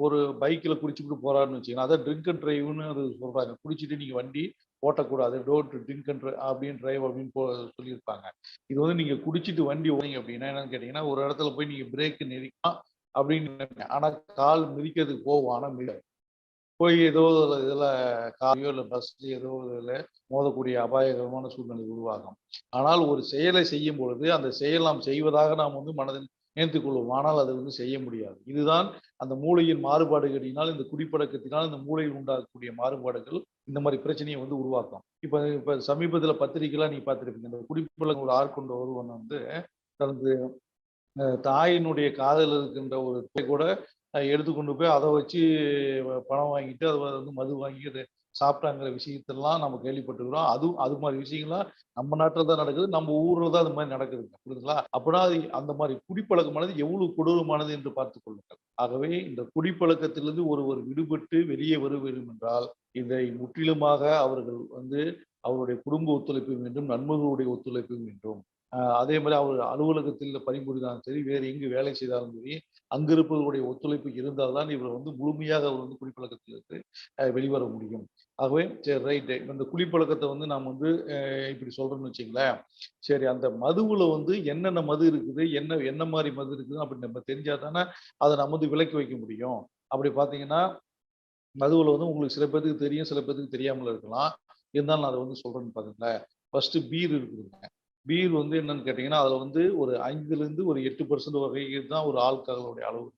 ஒரு பைக்கில் குடிச்சுட்டு போறாருன்னு வச்சுக்கோங்க, அதான் ட்ரிங்க் அண்ட் டிரைவ்னு அது சொல்றாங்க. குடிச்சிட்டு நீங்க வண்டி ஓட்டக்கூடாது, டோன்ட் ட்ரிங்க் அண்ட் அப்படின்னு டிரைவ் அப்படின்னு சொல்லியிருப்பாங்க. இது வந்து நீங்க குடிச்சிட்டு வண்டி ஓடுறீங்க அப்படின்னா என்னன்னு கேட்டீங்கன்னா, ஒரு இடத்துல போய் நீங்க பிரேக் மிதிக்கலாம் அப்படின்னு, ஆனா கால் மிதிக்கிறதுக்கு போகும், ஆனா மிதிக்காது. போய் ஏதோ ஒரு இதுல காரையோ இல்ல பஸ்லயோ ஏதோ ஒரு இதுல மோதக்கூடிய அபாயகரமான சூழ்நிலை உருவாகும். ஆனால் ஒரு செயலை செய்யும் பொழுது அந்த செயல் நாம் செய்வதாக நாம் வந்து மனதில் நினைத்துக் கொள்வோம். ஆனால் அதை வந்து செய்ய முடியாது. இதுதான் அந்த மூளையின் மாறுபாடுகளினால், இந்த குடிப்பழக்கத்தினால் இந்த மூளையில் உண்டாகக்கூடிய மாறுபாடுகள் இந்த மாதிரி பிரச்சனையை வந்து உருவாக்கும். இப்ப சமீபத்துல பத்திரிகைலாம் நீங்க பார்த்திருப்பீங்க. இந்த குடிப்பழக்கம் ஒரு ஆட்கொண்ட ஒருவன் வந்து தனது தாயினுடைய காதல் இருக்கின்ற ஒரு கூட எடுத்துக்கொண்டு போய் அதை வச்சு பணம் வாங்கிட்டு அதை வந்து மது வாங்கி அதை சாப்பிட்டாங்கிற விஷயத்தெல்லாம் நம்ம கேள்விப்பட்டிருக்கிறோம். அது மாதிரி விஷயங்கள்லாம் நம்ம நாட்டில் தான் நடக்குது, நம்ம ஊர்ல தான் அது மாதிரி நடக்குதுங்க. புரியுதுங்களா? அப்படின்னா அது அந்த மாதிரி குடிப்பழக்கமானது எவ்வளவு கொடூரமானது என்று பார்த்துக் கொள்ளுங்கள். ஆகவே இந்த குடிப்பழக்கத்திலிருந்து ஒருவர் விடுபட்டு வெளியே வர வேண்டும் என்றால் இதை முற்றிலுமாக அவர்கள் வந்து அவருடைய குடும்ப ஒத்துழைப்பு வேண்டும், நண்பர்களுடைய ஒத்துழைப்பு வேண்டும். அதே மாதிரி அவர் அலுவலகத்தில் பணிபுரிந்தாலும் சரி, வேறு எங்கு வேலை செய்தாலும் சரி, அங்கு இருப்பவர்களுடைய ஒத்துழைப்பு இருந்தால் தான் இவர் வந்து முழுமையாக அவர் வந்து குடிப்பழக்கத்திலிருந்து வெளிவர முடியும். ஆகவே சரி ரைட்டு. இந்த குடிப்பழக்கத்தை வந்து நாம் வந்து இப்படி சொல்றோம்னு வச்சுங்களேன். சரி அந்த மதுவுல வந்து என்னென்ன மது இருக்குது, என்ன என்ன மாரி மது இருக்குது அப்படின்னு நம்ம தெரிஞ்சா தானே அதை நம்ம வந்து விலக்கி வைக்க முடியும். அப்படி பார்த்தீங்கன்னா, மதுவுல வந்து உங்களுக்கு சில பேத்துக்கு தெரியும், சில பேத்துக்கு தெரியாமல இருக்கலாம். இருந்தாலும் நான் அத வந்து சொல்றேன்னு பாருங்களேன். ஃபர்ஸ்ட்டு பீர் இருக்குதுங்க. பீர் வந்து என்னன்னு கேட்டீங்கன்னா, அதுல வந்து ஒரு 5லிருந்து ஒரு 8% வரைக்கும் தான் ஒரு ஆல்கஹாலோட அளவு.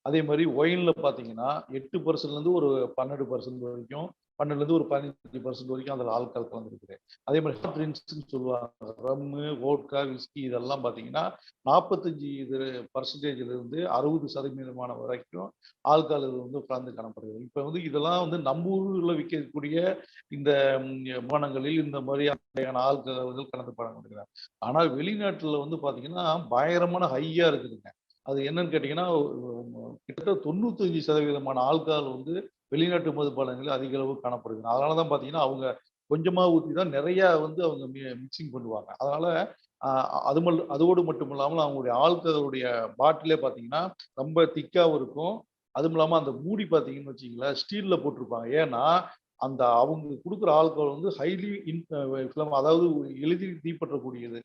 அதே மாரி ஒயின்ல பார்த்தீங்கன்னா, 8%லேருந்து ஒரு 12% வரைக்கும், 12லேருந்து ஒரு 15% வரைக்கும் அதில ஆல்கஹால் கலந்திருக்குது. அதே மாரி ஹார்ட் ட்ரிங்க்ஸ்ன்னு சொல்லுவாங்க. ரம்மு, வோட்கா, விஸ்கி இதெல்லாம் பார்த்தீங்கன்னா, 45% 60% வரைக்கும் ஆல்கஹால் இது வந்து கலந்து காணப்படுகிறது. இப்ப வந்து இதெல்லாம் வந்து நம்ம ஊர்ல விக்கக்கூடிய இந்த பானங்களில் இந்த மாதிரியான ஆல்கஹால்கள் கலந்து பழக்கப்படுகிறது. ஆனால் வெளிநாட்டுல வந்து பார்த்தீங்கன்னா, பயங்கரமான ஹையா இருக்குதுங்க. அது என்னன்னு கேட்டீங்கன்னா, கிட்டத்தட்ட 95% ஆல்கஹால் வந்து வெளிநாட்டு மதுபானங்களில் அதிக அளவு காணப்படுகிறது. அதனால தான் பார்த்தீங்கன்னா, அவங்க கொஞ்சமா ஊத்தி தான் நெறையா வந்து அவங்க மிக்ஸிங் பண்ணுவாங்க. அதனால அ அதோடு மட்டும் இல்லாமல் அவங்களுடைய ஆல்கஹாலுடைய பாட்டிலே பார்த்தீங்கன்னா, ரொம்ப திக்காவும் இருக்கும். அதுவும் இல்லாம அந்த மூடி பார்த்தீங்கன்னு வச்சுக்கங்களேன், ஸ்டீல்ல போட்டிருப்பாங்க. ஏன்னா, அந்த அவங்க குடுக்குற ஆல்கஹால் வந்து ஹைலி அதாவது எளிதில் தீப்பற்றக்கூடியது.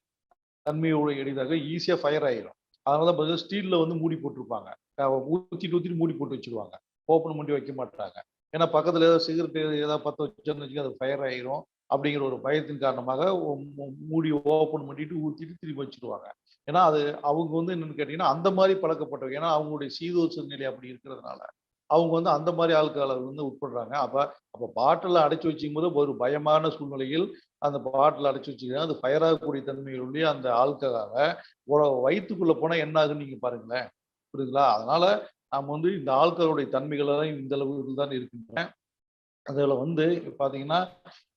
தன்மையோட எளிதாக ஈஸியா ஃபயர் ஆயிரும். அதனால தான் பார்த்தீங்கன்னா, ஸ்டீல்ல வந்து மூடி போட்டுருப்பாங்க. ஊத்திட்டு மூடி போட்டு வச்சுருவாங்க. ஓப்பன் பண்ணி வைக்க மாட்டாங்க. ஏன்னா பக்கத்துல ஏதாவது சிகரெட் ஏதாவது பத்த வச்சோம்னு வச்சுக்கோங்க, அது ஃபயர் ஆயிரும். அப்படிங்கிற ஒரு பயத்தின் காரணமாக மூடிய ஓப்பன் பண்ணிட்டு ஊத்திட்டு திருப்பி வச்சுருவாங்க. ஏன்னா அது அவங்க வந்து என்னன்னு கேட்டீங்கன்னா, அந்த மாரி பழக்கப்பட்டவங்க. ஏன்னா அவங்களுடைய சீதோஷ நிலை அப்படி இருக்கிறதுனால, அவங்க வந்து அந்த மாரி ஆட்கள வந்து உட்படுறாங்க. அப்ப அப்ப பாட்டில்ல அடைச்சு வச்சுக்கும்போது ஒரு பயமான சூழ்நிலையில் அந்த பாட்டில் அடைச்சு வச்சுக்கிறேன். அது ஃபயர் ஆகக்கூடிய தன்மையுடைய அந்த ஆல்கஹால வயித்துக்குள்ள போனா என்ன ஆகுன்னு நீங்க பாருங்களேன். புரியுதுங்களா? அதனால நம்ம வந்து இந்த ஆல்கஹாலுடைய தன்மைகள்லாம் இந்த அளவுக்கு தான் இருக்கின்றன. அதுல வந்து பார்த்தீங்கன்னா,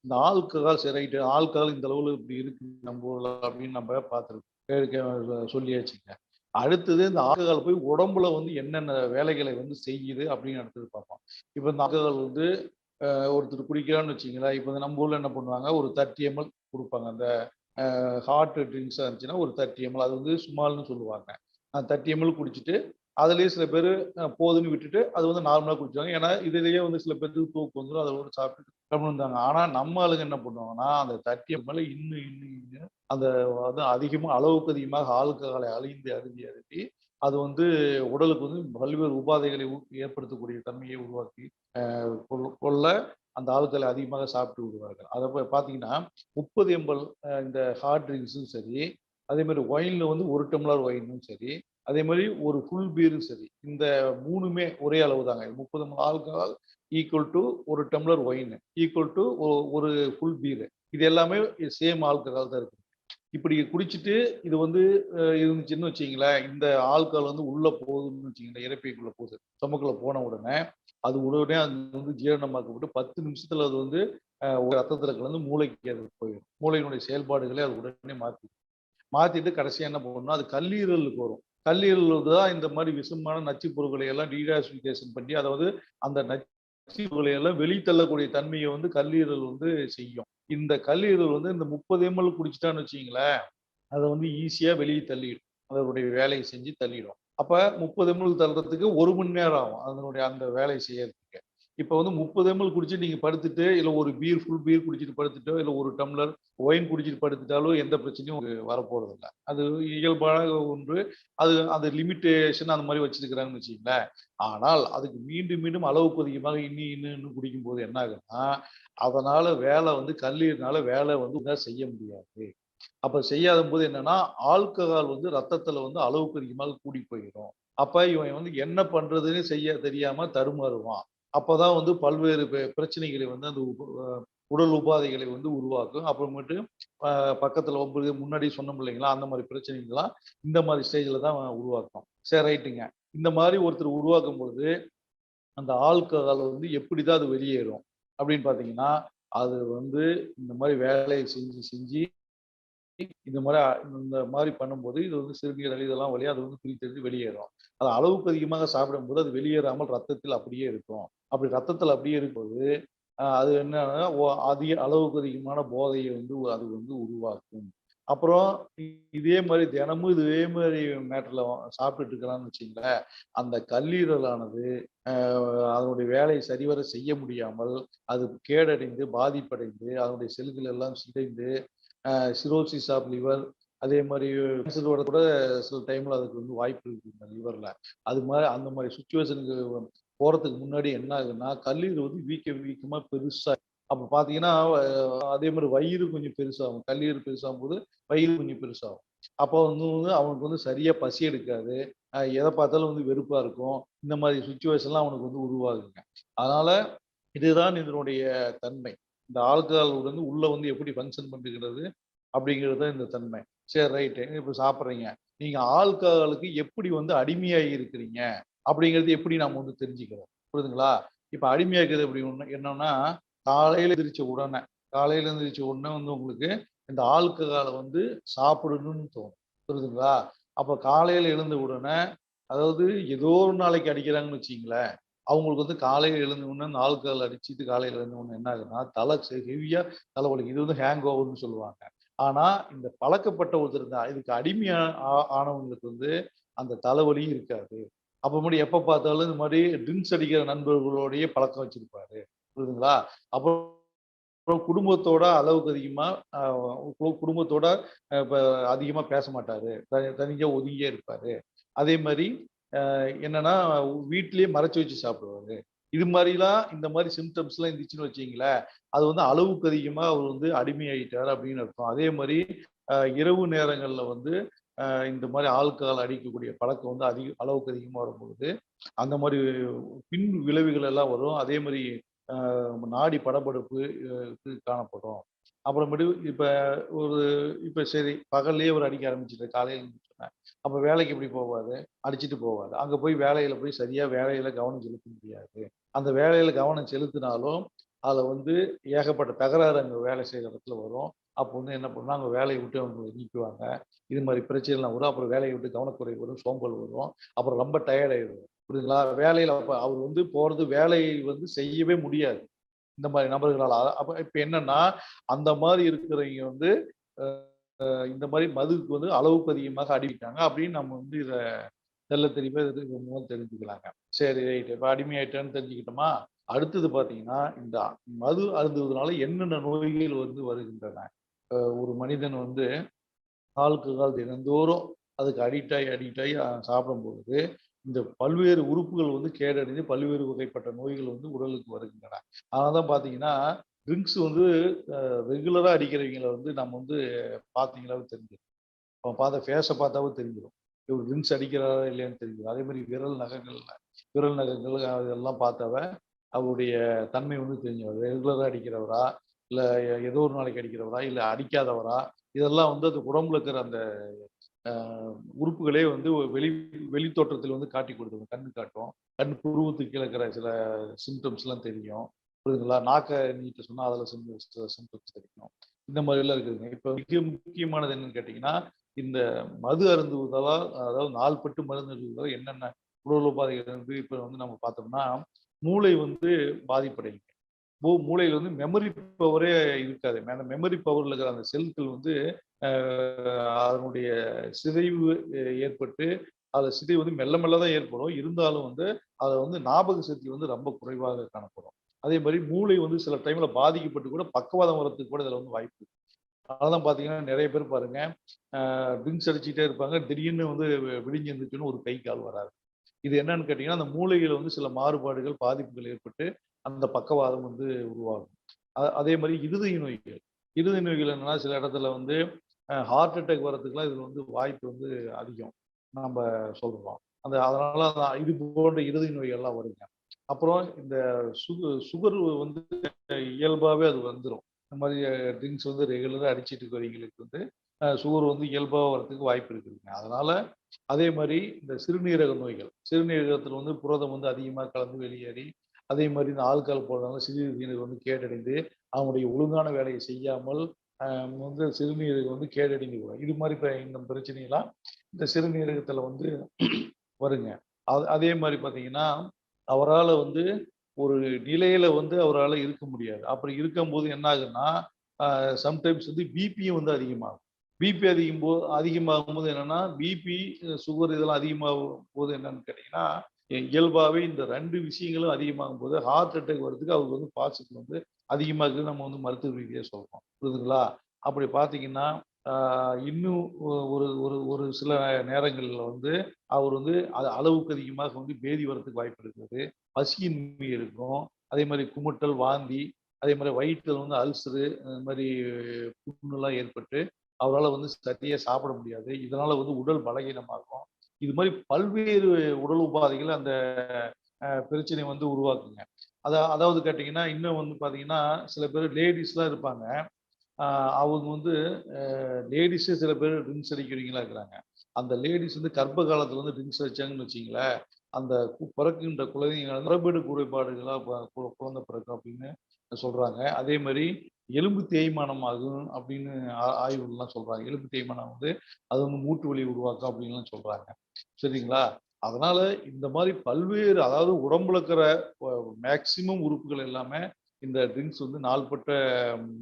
இந்த ஆல்கஹால் சரி ரைட்டு ஆல்கஹால் இந்த அளவுல இப்படி இருக்கு நம்ம ஊர்ல அப்படின்னு நம்ம பார்த்துருக்கோம். சொல்லியாச்சுங்க. அடுத்தது இந்த ஆல்கஹால் போய் உடம்புல வந்து என்னென்ன வேலைகளை வந்து செய்யுது அப்படின்னு அடுத்தது பார்ப்போம். இப்ப இந்த ஆல்கஹால் வந்து ஒருத்தர் குடிக்கிறான்னு வச்சுக்கங்களேன், இப்ப நம்ம ஊர்ல என்ன பண்ணுவாங்க, ஒரு 30 எம்எல் குடுப்பாங்க. அந்த ஹார்ட் ட்ரிங்க்ஸா இருந்துச்சுன்னா ஒரு 30 எம்எல் அது வந்து ஸ்மால்ன்னு சொல்லுவாங்க. 30 எம்எல் குடிச்சிட்டு, அதிலேயே சில பேரு போதுன்னு விட்டுட்டு, அது வந்து நார்மலா குடிச்சாங்க. ஏன்னா, இதிலேயே வந்து சில பேத்துக்கு தூக்கம் வந்துரும். அதோட சாப்பிட்டுட்டு கம்முனு இருந்தாங்க. ஆனா, நம்ம ஆளுங்க என்ன பண்ணுவாங்கன்னா, அந்த 30 எம்எல் இன்னும் அந்த அது அதிகமா அளவுக்கு அதிகமாக ஆல்கஹாலை அருந்தி, அது வந்து உடலுக்கு வந்து பல்வேறு உபாதைகளை ஏற்படுத்தக்கூடிய தன்மையை உருவாக்கி கொள்ள அந்த ஆல்கஹாலை அதிகமாக சாப்பிட்டு விடுவார்கள். அத பார்த்தீங்கன்னா, 30 எம்எல் இந்த ஹார்ட் ட்ரிங்க்ஸும் சரி, அதே மாரி ஒயின்ல வந்து 1 டம்ளர் ஒயினும் சரி, அதே மாரி ஒரு ஃபுல் பீரும் சரி. இந்த 3மே ஒரே அளவு தாங்க. 30 ML alcohol equal to 1 tumbler wine equal to ஒரு ஃபுல் பீர். இது எல்லாமே சேம் ஆல்கஹால் தான் இருக்கு. இப்படி குடிச்சிட்டு இது வந்து இருந்துச்சுன்னு வச்சுக்கங்களேன், இந்த ஆல்கஹால் வந்து உள்ள போகுதுன்னு வச்சுக்கங்களேன், இரைப்பைக்குள்ள போகுது. ஸ்டொமக்குள்ள போன உடனே, அது உடனே அது வந்து ஜீரணமாக்கப்பட்டு 10 நிமிஷத்துல அது வந்து ரத்தத்துல கலந்து மூளைக்கு அது போயிரும். மூளையினுடைய செயல்பாடுகளே அது உடனே மாத்திட்டு கடைசியா என்ன பண்ணும்னா, அது கல்லீரலுக்கு வரும். கல்லீரல் தான் இந்த மாரி விஷமான நச்சுப் பொருட்களை எல்லாம் டீடாக்சிஃபிகேஷன் பண்ணி, அதாவது அந்த நச்சுப் பொருட்களை எல்லாம் வெளித்தள்ளக்கூடிய தன்மைய வந்து கல்லீரல் வந்து செய்யும். இந்த கல்லீரல் வந்து இந்த 30 எம்எல் குடிச்சுட்டான்னு வச்சுக்கங்களேன், அத வந்து ஈஸியா வெளிய தள்ளிடும். அதனுடைய வேலைய செஞ்சு தள்ளிடும். அப்ப 30 எம்எல் தள்ளுறதுக்கு 1 மணி நேரம் ஆகும். அதனுடைய அந்த வேலைய செய்யறதுக்கு. இப்ப வந்து 30 எம்எல் குடிச்சுட்டு நீங்க படுத்துட்டு, இல்ல ஒரு ஃபுல் பீர் குடிச்சிட்டு படுத்துட்டோ, இல்ல ஒரு டம்ளர் ஒயின் குடிச்சிட்டு படுத்துட்டாலும் எந்த பிரச்சனையும் உங்களுக்கு வரப்போறதில்ல. அது இயல்பான ஒன்று. அது லிமிட்டேஷன் அந்த மாரி வச்சிருக்கிறாங்கன்னு வச்சுக்கங்களேன். ஆனால் அதுக்கு மீண்டும், மீண்டும் அளவுக்கு அதிகமாக இன்னும் குடிக்கும்போது என்ன ஆகும்னா, அதனால வேலை வந்து கல்லீரல்னால வேலை வந்து ஒழுங்கா செய்ய முடியாது. அப்ப செய்யாதம்போது என்னன்னா, ஆல்கஹால் வந்து ரத்தத்துல வந்து அளவுக்கு அதிகமாக கூடி போயிரும். அப்ப இவன் வந்து என்ன பண்றதுன்னு செய்ய தெரியாம தடுமாறுவான். அப்பதான் வந்து பல்வேறு பிரச்சனைகளை வந்து அந்த உடல் உபாதைகளை வந்து உருவாக்கும். அப்புறமேட்டு அ பக்கத்துல முன்னாடி சொன்னோம் இல்லைங்களா? அந்த மாரி பிரச்சனைகள்லாம் இந்த மாரி ஸ்டேஜ்ல தான் உருவாக்கும். சரி ரைட்டுங்க. இந்த மாரி ஒருத்தர் உருவாக்கும் பொழுது, அந்த ஆல்கஹால் வந்து எப்படிதான் அது வெளியேறும்? அப்படின்னு பார்த்தீங்கன்னா, அது வந்து இந்த மாரி வேலைய செஞ்சு, செஞ்சு இந்த மாரி பண்ணும்போது, இது வந்து சிறுநீரகம் இதெல்லாம் வழியா அது வந்து பிரித்தெடுத்து வெளியேறும். அது அளவுக்கு அதிகமாக சாப்பிடும்போது, அது வெளியேறாமல் ரத்தத்தில் அப்படியே இருக்கும். அப்படி ரத்தத்தில அப்படியே இருக்கும்போது, அது என்னன்னா, அதிக அளவுக்கு அதிகமான போதைய வந்து அது வந்து உருவாக்கும். அப்புறம் இதே மாரி தினமும் இதே மாரி மேட்டர்ல சாப்பிட்டுட்டு இருக்கிறான்னு வச்சுக்கங்களேன், அந்த கல்லீரலானது அதனுடைய வேலையை சரிவர செய்ய முடியாமல், அது கேடடைந்து, பாதிப்படைந்து, அதனுடைய செல்கள் எல்லாம் சிதைந்து சிரோசிஸ் ஆஃப் லிவர் அதே மாரி கேன்சரோட கூட சில டைம்ல அதுக்கு வந்து வாய்ப்பு இருக்கு இந்த லிவர்ல. அது மாரி அந்த மாரி சிச்சுவேஷனுக்கு போறதுக்கு முன்னாடி என்ன ஆகுதுன்னா, கல்லீரல் வந்து வீக்கமா பெருசா அப்ப பார்த்தீங்கன்னா, அதே மாரி வயிறு கொஞ்சம் பெருசாகும். கல்லீரல் பெருசாகும்போது வயிறு கொஞ்சம் பெருசாகும். அப்போ வந்து அவனுக்கு வந்து சரியா பசி எடுக்காது. எத பார்த்தாலும் வந்து வெறுப்பா இருக்கும். இந்த மாரி சிச்சுவேஷன்லாம் அவனுக்கு வந்து உருவாகுங்க. அதனால இதுதான் இதனுடைய தன்மை. இந்த ஆல்கஹால் வந்து உள்ள வந்து எப்படி ஃபங்ஷன் பண்ணுகிறது அப்படிங்கிறது தான் இந்த தன்மை. சரி ரைட்டு. இப்ப சாப்பிடுறீங்க. நீங்க ஆல்கஹாலுக்கு எப்படி வந்து அடிமையாகி இருக்கிறீங்க? அப்படிங்கிறது எப்படி நாம வந்து தெரிஞ்சுக்கிறோம். புரியுதுங்களா? இப்ப அடிமையா இருக்கிறது எப்படி என்னன்னா, காலையில எந்திரிச்ச உடனே காலையில எந்திரிச்ச உடனே வந்து உங்களுக்கு இந்த ஆல்கஹால வந்து சாப்பிடணும்னு தோணும். புரியுதுங்களா? அப்ப காலையில எழுந்த உடனே அதாவது ஏதோ ஒரு நாளைக்கு அடிக்கிறாங்கன்னு வச்சுக்கங்களேன். அவங்களுக்கு வந்து காலையில எழுந்த உடனே அந்த ஆல்கஹால் அடிச்சுட்டு காலையில எழுந்த உடனே என்ன ஆகுதுன்னா, தலை ஹெவியா தலைவலிக்கும். இது வந்து ஹேங் ஓவர்ன்னு சொல்லுவாங்க. ஆனா, இந்த பழக்கப்பட்ட ஒருத்தர் தான் இதுக்கு அடிமையா ஆனவங்களுக்கு வந்து அந்த தலைவலியும் இருக்காது. அப்புறமேட்டு எப்ப பார்த்தாலும் இந்த மாரி ட்ரிங்க்ஸ் அடிக்கிற நண்பர்களோடையே பழக்கம் வச்சிருப்பாரு. புரியுதுங்களா? அப்புறம் குடும்பத்தோட அளவுக்கு அதிகமா அ குடும்பத்தோட இப்ப அதிகமா பேச மாட்டாரு. தனியா ஒதுங்கியே இருப்பாரு. அதே மாரி என்னன்னா, வீட்டிலேயே மறைச்சு வச்சு சாப்பிடுவாரு. இது மாரிலாம் இந்த மாரி சிம்ப்டம்ஸ்லாம் இருந்துச்சுன்னு வச்சுக்கங்களேன், அது வந்து அளவுக்கு அதிகமா அவர் வந்து அடிமையாயிட்டாரு அப்படின்னு அர்த்தம். அதே மாரி இரவு நேரங்கள்ல வந்து இந்த மாரி ஆல்கஹால் அடிக்கக்கூடிய பழக்கம் வந்து அளவுக்கு அதிகமா வரும்பொழுது, அந்த மாரி பின் விளைவுகள் எல்லாம் வரும். அதே மாரி அ நாடி படபடப்பு காணப்படும். அப்புறமேட்டு இப்ப ஒரு இப்ப சரி பகல்லேயே அவரு அடிக்க ஆரம்பிச்சுட்டாரு காலையில எந்திரிச்சோனே. அப்ப வேலைக்கு எப்படி போவாரு? அடிச்சுட்டு போவாரு. அங்க போய் வேலையில போய் சரியா வேலையில கவனம் செலுத்த முடியாது. அந்த வேலையில கவனம் செலுத்தினாலும், அதுல வந்து ஏகப்பட்ட தகராறு அங்க வேலை செய்ற இடத்துல வரும். அப்போ வந்து என்ன பண்ணும்னா, அங்க வேலைய விட்டு அவங்க நீக்குவாங்க. இது மாரி பிரச்சனைலாம் வரும். அப்புறம் வேலைய விட்டு கவனக்குறைவு வரும், சோம்பல் வரும். அப்புறம் ரொம்ப டயர்ட் ஆயிடுவாரு. புரியுதுங்களா? வேலையில அப்ப அவர் வந்து போறது வேலையை வந்து செய்யவே முடியாது. இந்த மாரி நபர்களால. அப்ப இப்ப என்னன்னா, அந்த மாரி இருக்கிறவைங்க வந்து இந்த மாரி மதுவுக்கு வந்து அளவுக்கு அதிகமாக அடிமைட்டாங்க அப்படின்னு நம்ம வந்து இத தெள்ளத் தெளிவா இது மூலம் தெரிஞ்சுக்கலாங்க. சரி ரைட். இப்ப அடிமையாயிட்டான்னு தெரிஞ்சுக்கிட்டோமா? அடுத்தது பார்த்தீங்கன்னா, இந்த மது அருந்துவதனால என்னென்ன நோய்கள் வந்து வருகின்றன? ஒரு மனிதன் வந்து ஆல்கஹால் தினந்தோறும் அதுக்கு அடிக்ட் ஆயி சாப்பிடும்பொழுது, இந்த பல்வேறு உறுப்புகள் வந்து கேடடைந்து பல்வேறு வகைப்பட்ட நோய்கள் வந்து உடலுக்கு வருகின்றன. அதனால தான் பார்த்தீங்கன்னா, ட்ரிங்க்ஸ் வந்து ரெகுலரா அடிக்கிறவைங்கள வந்து நம்ம வந்து பார்த்தீங்கனாவே தெரிஞ்சிரும். அவன் ஃபேஸ பார்த்தாவே தெரிஞ்சிரும். இவரு ட்ரிங்க்ஸ் அடிக்கிறாரா இல்லையான்னு தெரிஞ்சிரும். அதே மாரி விரல் நகங்கள் அதெல்லாம் பார்த்தாவே அவருடைய தன்மை வந்து தெரிஞ்சிரும். ரெகுலரா அடிக்கிறவரா, இல்ல ஏதோ ஒரு நாளைக்கு அடிக்கிறவரா, இல்ல அடிக்காதவரா, இதெல்லாம் வந்து அந்த உடம்புல இருக்கிற அந்த அ உறுப்புகளே வந்து வெளி தோற்றத்தில் வந்து காட்டிக் குடுத்துரும். கண்ணு காட்டும். கண் புருவத்துக்கு கீழ இருக்கிற சில சிம்ப்டம்ஸ்லாம் தெரியும். புரியுதுங்களா? நாக்க நீட்ட சொன்னா அதில சிம்ப்டம்ஸ் தெரியும். இந்த மாதிரிலாம் இருக்குதுங்க. இப்ப மிக முக்கியமானது என்னன்னு கேட்டீங்கன்னா, இந்த மது அருந்துவதால் அதாவது நாள்பட்டு மருந்து அருந்துவதால் என்னென்ன உடல் உபாதைகள் வந்து இப்ப வந்து நம்ம பார்த்தோம்னா, மூளை வந்து பாதிப்படையும். மூளையில வந்து மெமரி பவரே இருக்காது. அந்த மெமரி பவர்ல இருக்கிற அந்த செல்கள் வந்து அ அதனுடைய சிதைவு ஏற்பட்டு, அதுல சிதை வந்து மெல்ல மெல்ல தான் ஏற்படும். இருந்தாலும் வந்து அத வந்து ஞாபக சக்தி வந்து ரொம்ப குறைவாக காணப்படும். அதே மாரி மூளை வந்து சில டைம்ல பாதிக்கப்பட்டு கூட பக்கவாதம் வரதுக்கு கூட இதுல வந்து வாய்ப்பு இருக்கு. அதனாலதான் பாத்தீங்கன்னா நெறைய பேர் பாருங்க, ட்ரிங்க்ஸ் அடிச்சுட்டே இருப்பாங்க. திடீர்னு வந்து விடிஞ்சு எந்திரிச்சோனே ஒரு கை, கால் வராது. இது என்னன்னு கேட்டீங்கன்னா, அந்த மூளையில வந்து சில மாறுபாடுகள், பாதிப்புகள் ஏற்பட்டு அந்த பக்கவாதம் வந்து உருவாகும். அதே மாரி இருதய நோய்கள். இருதய நோய்கள் என்னன்னா, சில இடத்துல வந்து ஹார்ட் அட்டாக் வரதுக்குலாம் இதுல வந்து வாய்ப்பு வந்து அதிகம். நம்ப சொல்றோம். அதனால இது போன்ற இருதய நோய்கள்லாம் வருங்க. அப்புறம் இந்த சுகர் வந்து இயல்பாவே அது வந்துரும். இந்த மாரி ட்ரிங்க்ஸ் வந்து ரெகுலரா அடிச்சிட்டு இருக்கிறவங்களுக்கு வந்து சுகர் வந்து இயல்பா வரதுக்கு வாய்ப்பு இருக்குதுங்க. அதனால அதே மாரி இந்த சிறுநீரக நோய்கள். சிறுநீரகத்துல வந்து புரதம் வந்து அதிகமா கலந்து வெளியேறி, அதே மாரி இந்த ஆல்கஹால் போடுறதுனால சிறுநீரகம் வந்து கேடடைந்து, அவங்களுடைய ஒழுங்கான வேலையை செய்யாமல், அ வந்து சிறுநீரகம் வந்து கேடடைந்து விடும். இது மாரி இந்த பிரச்சனைலாம் இந்த சிறுநீரகத்துல வந்து வருங்க. அதே மாரி பார்த்தீங்கன்னா, அவரால வந்து ஒரு நிலையில வந்து அவரால இருக்க முடியாது. அப்படி இருக்கும்போது என்ன ஆகுதுன்னா, சம்டைம்ஸ் வந்து பிபியும் வந்து அதிகமாகும். பிபி அதிகமாகும்போது என்னன்னா, பிபி, சுகர் இதெல்லாம் அதிகமாகும்போது என்னன்னு கேட்டீங்கன்னா, இயல்பாவே இந்த 2 விஷயங்களும் அதிகமாகும்போது, ஹார்ட் அட்டாக் வரதுக்கு அவருக்கு வந்து பாசிபிள் வந்து அதிகமா இருக்குன்னு நம்ம வந்து மருத்துவ ரீதியா சொல்றோம். புரியுதுங்களா? அப்படி பார்த்தீங்கன்னா, ஆ இன்னும் ஒரு ஒரு ஒரு சில நேரங்கள்ல வந்து அவர் வந்து அளவுக்கு அதிகமாக வந்து பேதி வரதுக்கு வாய்ப்பு இருக்குது. பசியின்மை இருக்கும். அதே மாரி குமட்டல், வாந்தி, அதே மாரி வயித்துல வந்து அல்சரு, அது மாரி புண்ணுலாம் ஏற்பட்டு, அவரால வந்து சரியா சாப்பிட முடியாது. இதனால வந்து உடல் பலகீனமாகும். இது மாரி பல்வேறு உடல் உபாதைகள் அந்த பிரச்சனை வந்து உருவாக்குங்க. அதாவது கேட்டீங்கன்னா, இன்னும் வந்து பார்த்தீங்கன்னா, சில பேர் லேடீஸ்லாம் இருப்பாங்க. ஆ அவங்க வந்து லேடீஸே சில பேர் ட்ரிங்க்ஸ் அடிக்கிறவங்களா இருக்கிறாங்க. அந்த லேடீஸ் வந்து கர்ப்ப காலத்துல வந்து ட்ரிங்க்ஸ் அடிச்சாங்கன்னு வச்சுக்கங்களேன், அந்த பிறக்கின்ற குழந்தைங்க மரபணு குறைபாடுகளா குழந்தை பிறக்கும் அப்படின்னு சொல்றாங்க. அதே மாரி எலும்பு தேய்மானம் ஆகும் அப்படின்னு ஆய்வுகள்லாம் சொல்றாங்க. எலும்பு தேய்மானம் வந்து அது வந்து மூட்டு வலி உருவாக்கும் அப்படின்லாம் சொல்றாங்க. சரிங்களா? அதனால இந்த மாரி பல்வேறு அதாவது உடம்புல இருக்கிற மேக்ஸிமம் உறுப்புகள் எல்லாமே இந்த ட்ரிங்க்ஸ் வந்து நாள்பட்ட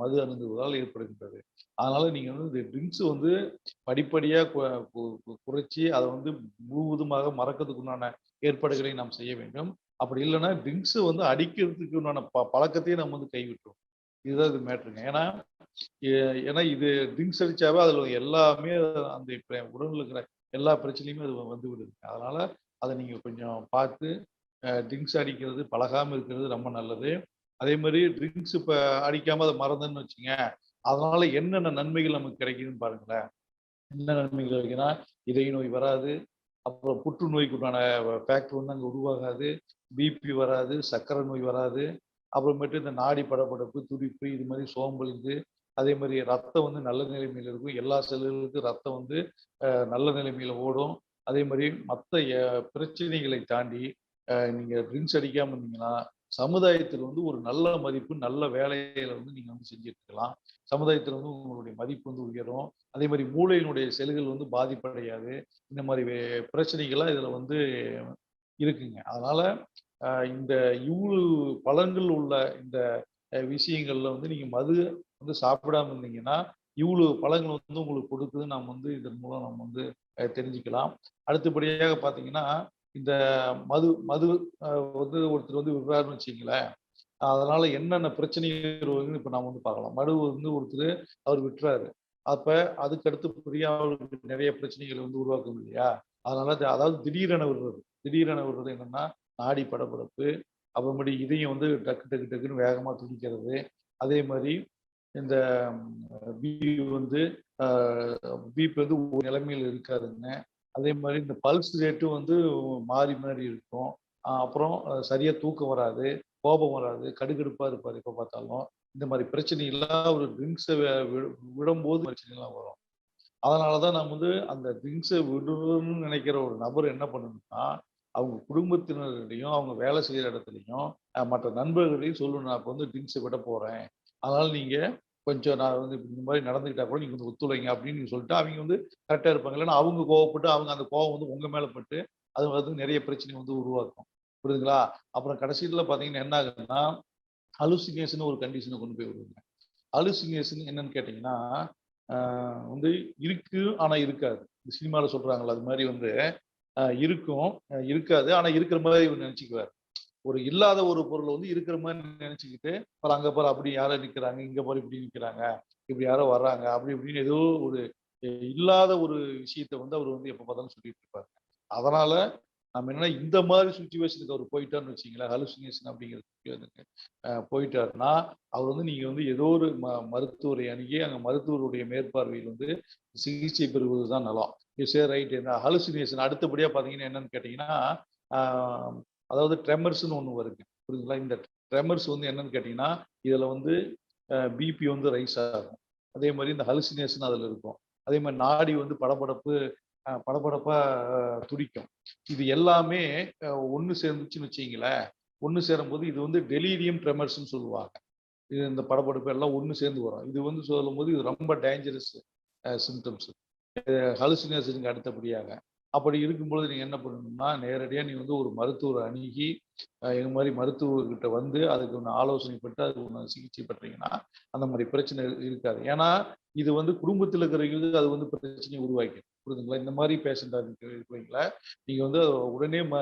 மது அருந்துவதால் ஏற்படுகின்றது. அதனால நீங்க வந்து இந்த ட்ரிங்க்ஸ் வந்து படிப்படியா கொ கு கு குறைச்சு அத வந்து முழுவதுமாக மறக்கிறதுக்கு உண்டான ஏற்பாடுகளை நாம் செய்ய வேண்டும். அப்படி இல்லன்னா ட்ரிங்க்ஸ் வந்து அடிக்கிறதுக்கு உண்டான பழக்கத்தையே நம்ம வந்து கைவிட்டுறணும். இதுதான் இது மேட்டருங்க. ஏன்னா, எ ஏன்னா இது ட்ரிங்க்ஸ் அடிச்சாவே அதுல எல்லாமே அந்த இப்ப உடல்ல இருக்கிற எல்லா பிரச்சனையுமே அது வந்து விடுது. அதனால அத நீங்க கொஞ்சம் பார்த்து ட்ரிங்க்ஸ் அடிக்கிறது பழகாம இருக்கிறது ரொம்ப நல்லது. அதே மாரி ட்ரிங்க்ஸ் இப்ப அடிக்காம அத மறந்தேன்னு வச்சுக்கங்க, அதனால என்னென்ன நன்மைகள் நமக்கு கிடைக்குதுன்னு பாருங்களேன். என்ன நன்மைகள் கிடைக்குன்னா, இதய நோய் வராது. அப்புறம் புற்றுநோய்க்கு உண்டான ஃபேக்டர் வந்து அங்க உருவாகாது. பிபி வராது, சர்க்கரை நோய் வராது. அப்புறமேட்டு இந்த நாடி படபடப்பு, துடிப்பு இது மாரி சோம்பல் இது. அதே மாரி ரத்தம் வந்து நல்ல நிலைமையில இருக்கும். எல்லா செல்லுகளுக்கும் ரத்தம் வந்து நல்ல நிலைமையில ஓடும். அதே மாரி மத்த பிரச்சனைகளை தாண்டி நீங்க ட்ரிங்க்ஸ் அடிக்காம இருந்தீங்கன்னா, சமுதாயத்துல வந்து ஒரு நல்ல மதிப்பு, நல்ல வேலைகள வந்து நீங்க வந்து செஞ்சுட்டு இருக்கலாம். சமுதாயத்துல வந்து உங்களுடைய மதிப்பு வந்து உயரும். அதே மாரி மூளையினுடைய செல்கள் வந்து பாதிப்படையாது. இந்த மாரி பிரச்சனைகள்லாம் இதுல வந்து இருக்குங்க. அதனால இந்த இவ்ளோ பலன்கள் உள்ள இந்த விஷயங்கள்ல வந்து நீங்க மது வந்து சாப்பிடாம இருந்தீங்கன்னா, இவ்ளோ பலன்கள் வந்து உங்களுக்கு கொடுக்குதுன்னு நாம் வந்து இதன் மூலம் நம்ம வந்து தெரிஞ்சுக்கலாம். அடுத்தபடியாக பார்த்தீங்கன்னா, இந்த மது மது அ வந்து ஒருத்தர் வந்து விடுறாருன்னு வச்சுக்கங்களேன், அதனால என்னென்ன பிரச்சனைகள் வருதுன்னு இப்ப நாம வந்து பார்க்கலாம். மது வந்து ஒருத்தரு அவர் விட்டுறாரு. அப்ப அதுக்கு அடுத்தபடியா அவருக்கு நெறைய பிரச்சனைகள் வந்து உருவாக்கும் இல்லையா? அதனால அதாவது திடீரென விடுறது. திடீரென விடுறது என்னன்னா, நாடி படபடப்பு, அப்புறமேட்டு இதயம் வந்து டக்கு டக்கு டக்குன்னு வேகமா துடிக்கிறது. அதே மாரி இந்த பிபி வந்து அ பிபி வந்து ஒரு நிலைமையில இருக்காதுங்க. அதே மாரி இந்த பல்ஸ் ரேட்டும் வந்து மாறி மாறி இருக்கும். அப்புறம் சரியா தூக்கம் வராது, கோபம் வராது, கடுகடுப்பா இருப்பாரு எப்ப பார்த்தாலும். இந்த மாரி பிரச்சனைலாம் ஒரு ட்ரிங்க்ஸ விடும்போது பிரச்சனைலாம் வரும். அதனால தான் நான் வந்து அந்த ட்ரிங்க்ஸ விடணும்னு நினைக்கிற ஒரு நபர் என்ன பண்ணணும்னா, அவங்க குடும்பத்தினரிடையும், அவங்க வேலை செய்ற இடத்துலயும், மற்ற நண்பர்களையும் சொல்லணும். நான் இப்ப வந்து ட்ரிங்க்ஸ விட போறேன். அதனால நீங்க கொஞ்சம் நான் வந்து இந்த மாரி நடந்துக்கிட்டா கூட நீங்க கொஞ்சம் ஒத்துழைங்க அப்படின்னு நீங்க சொல்லிட்டா, அவைங்க வந்து கரெக்ட்டா இருப்பாங்க. இல்லன்னா அவங்க கோவப்பட்டு, அவங்க அந்த கோவம் வந்து உங்க மேல பட்டு, அது வந்து நெறைய பிரச்சனை வந்து உருவாக்கும். புரியுதுங்களா? அப்புறம் கடைசில பார்த்தீங்கன்னா என்ன ஆகுதுன்னா, ஹலுசினேஷன் ஒரு கண்டிஷன கொண்டு போய் விடுங்க. ஹலுசினேஷன் என்னன்னு கேட்டீங்கன்னா, ஆ வந்து இருக்கு, ஆனா இருக்காது. இந்த சினிமால சொல்றாங்கல்ல, அது மாரி வந்து இருக்கும், இருக்காது. ஆனா இருக்கிற மாதிரி இவர் நினைச்சுக்குவார். ஒரு இல்லாத ஒரு பொருள வந்து இருக்கிற மாதிரி நினைச்சுக்கிட்டு, பாரு அங்க பாரு அப்படி யாரோ நிக்கிறாங்க, இங்க பாரு இப்படி நிக்கிறாங்க, இப்படி யாரோ வர்றாங்க, அப்படி இப்படின்னு ஏதோ ஒரு இல்லாத ஒரு விஷயத்த வந்து அவர் வந்து எப்ப பார்த்தாலும் சொல்லிட்டு இருப்பாரு. அதனால நம்ம என்னன்னா இந்த மாதிரி சிச்சுவேஷனுக்கு அவர் போயிட்டாருன்னு வச்சுக்கங்களேன், ஹலுசினேஷன் அப்படிங்கிறதுக்கு போயிட்டாருன்னா, அவர் வந்து நீங்க வந்து ஏதோ ஒரு மருத்துவரை அணுகி, அங்க மருத்துவருடைய மேற்பார்வையில் வந்து சிகிச்சை பெறுவது தான் நலம். சரி ரைட். இந்த ஹலுசினேஷன் அடுத்தபடியா பார்த்தீங்கன்னா என்னன்னு கேட்டீங்கன்னா, ஆ அதாவது ட்ரெமர்ஸ்ன்னு ஒண்ணு வருது. புரியுதுங்களா? இந்த ட்ரெமர்ஸ் வந்து என்னன்னு கேட்டீங்கன்னா, இதுல வந்து பிபி வந்து ரைஸ் ஆகும். அதே மாரி இந்த ஹலுசினேஷன் அதுல இருக்கும். அதே மாரி நாடி வந்து படபடப்பு படபடப்பா துடிக்கும். இது எல்லாமே ஒண்ணு சேர்ந்துச்சுன்னு வச்சுக்கங்களேன், ஒண்ணு சேரும்போது இது வந்து டெலீரியம் ட்ரெமர்ஸ்ன்னு சொல்லுவாங்க. இது இந்த படபடப்பு எல்லாம் ஒண்ணு சேர்ந்து வரும். இது வந்து சொல்லும்போது இது ரொம்ப டேஞ்சரஸ் சிம்ப்டம்ஸ். ஹலுசினேஷனுக்கு அடுத்தபடியாக. அப்படி இருக்கும்பொழுது நீங்க என்ன பண்ணணும்னா, நேரடியா நீங்க வந்து ஒரு மருத்துவர அணுகி, இது மாரி மருத்துவர்கிட்ட வந்து அதுக்கு ஒண்ணு ஆலோசனை பெற்று அதுக்கு ஒண்ணு சிகிச்சை பெற்றீங்கன்னா, அந்த மாரி பிரச்சனை இருக்காது. ஏன்னா, இது வந்து குடும்பத்தில இருக்கிறவங்களுக்கு அது வந்து பிரச்சனைய உருவாக்கிடும். புரியுதுங்களா? இந்த மாரி பேஷண்டா இருக்கிறவங்கள நீங்க வந்து உடனே ம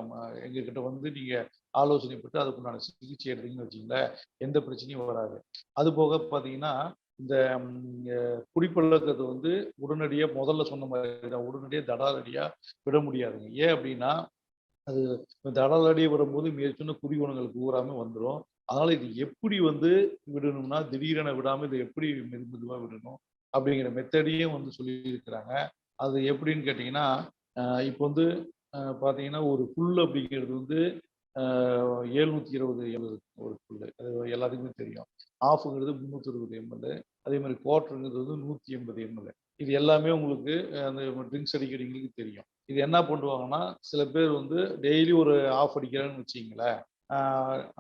ம எங்ககிட்ட வந்து நீங்க ஆலோசனை பெற்று அதுக்குண்டான சிகிச்சை எடுத்தீங்கன்னு வச்சுக்கங்களேன், எந்த பிரச்சனையும் வராது. அதுபோக பார்த்தீங்கன்னா, இந்த குடிப்பழக்கத்த வந்து உடனடியா முதல்ல சொன்ன மாரி தான் உடனடியா தடாலடியா விட முடியாதுங்க. ஏன் அப்டின்னா, அது தடாலடியா விடும்போது மேற்சொன்ன குடிகுணங்கள் பூராமே வந்துரும். அதனால இது எப்படி வந்து விடணும்னா, திடீரென விடாம இத எப்படி மெதுவா விடணும் அப்படிங்கிற மெத்தடையும் வந்து சொல்லியிருக்கிறாங்க. அது எப்படின்னு கேட்டீங்கன்னா, அ இப்போ வந்து பார்த்தீங்கன்னா, ஒரு புல் அப்படிங்கிறது வந்து 720 எம்.எல் ஒரு புல்லு. அது எல்லாத்துக்குமே தெரியும். ஹாஃப்ங்கிறது 360 எம்.எல். அதே மாரி குவார்டர்ங்கிறது வந்து 180 எம்.எல். இது எல்லாமே உங்களுக்கு அந்த ட்ரிங்க்ஸ் அடிக்கிறவங்களுக்கு தெரியும். இது என்ன பண்ணுவாங்கன்னா, சில பேர் வந்து டெய்லி ஒரு ஹாஃப் அடிக்கிறாங்கன்னு வச்சுக்கங்களேன். ஆ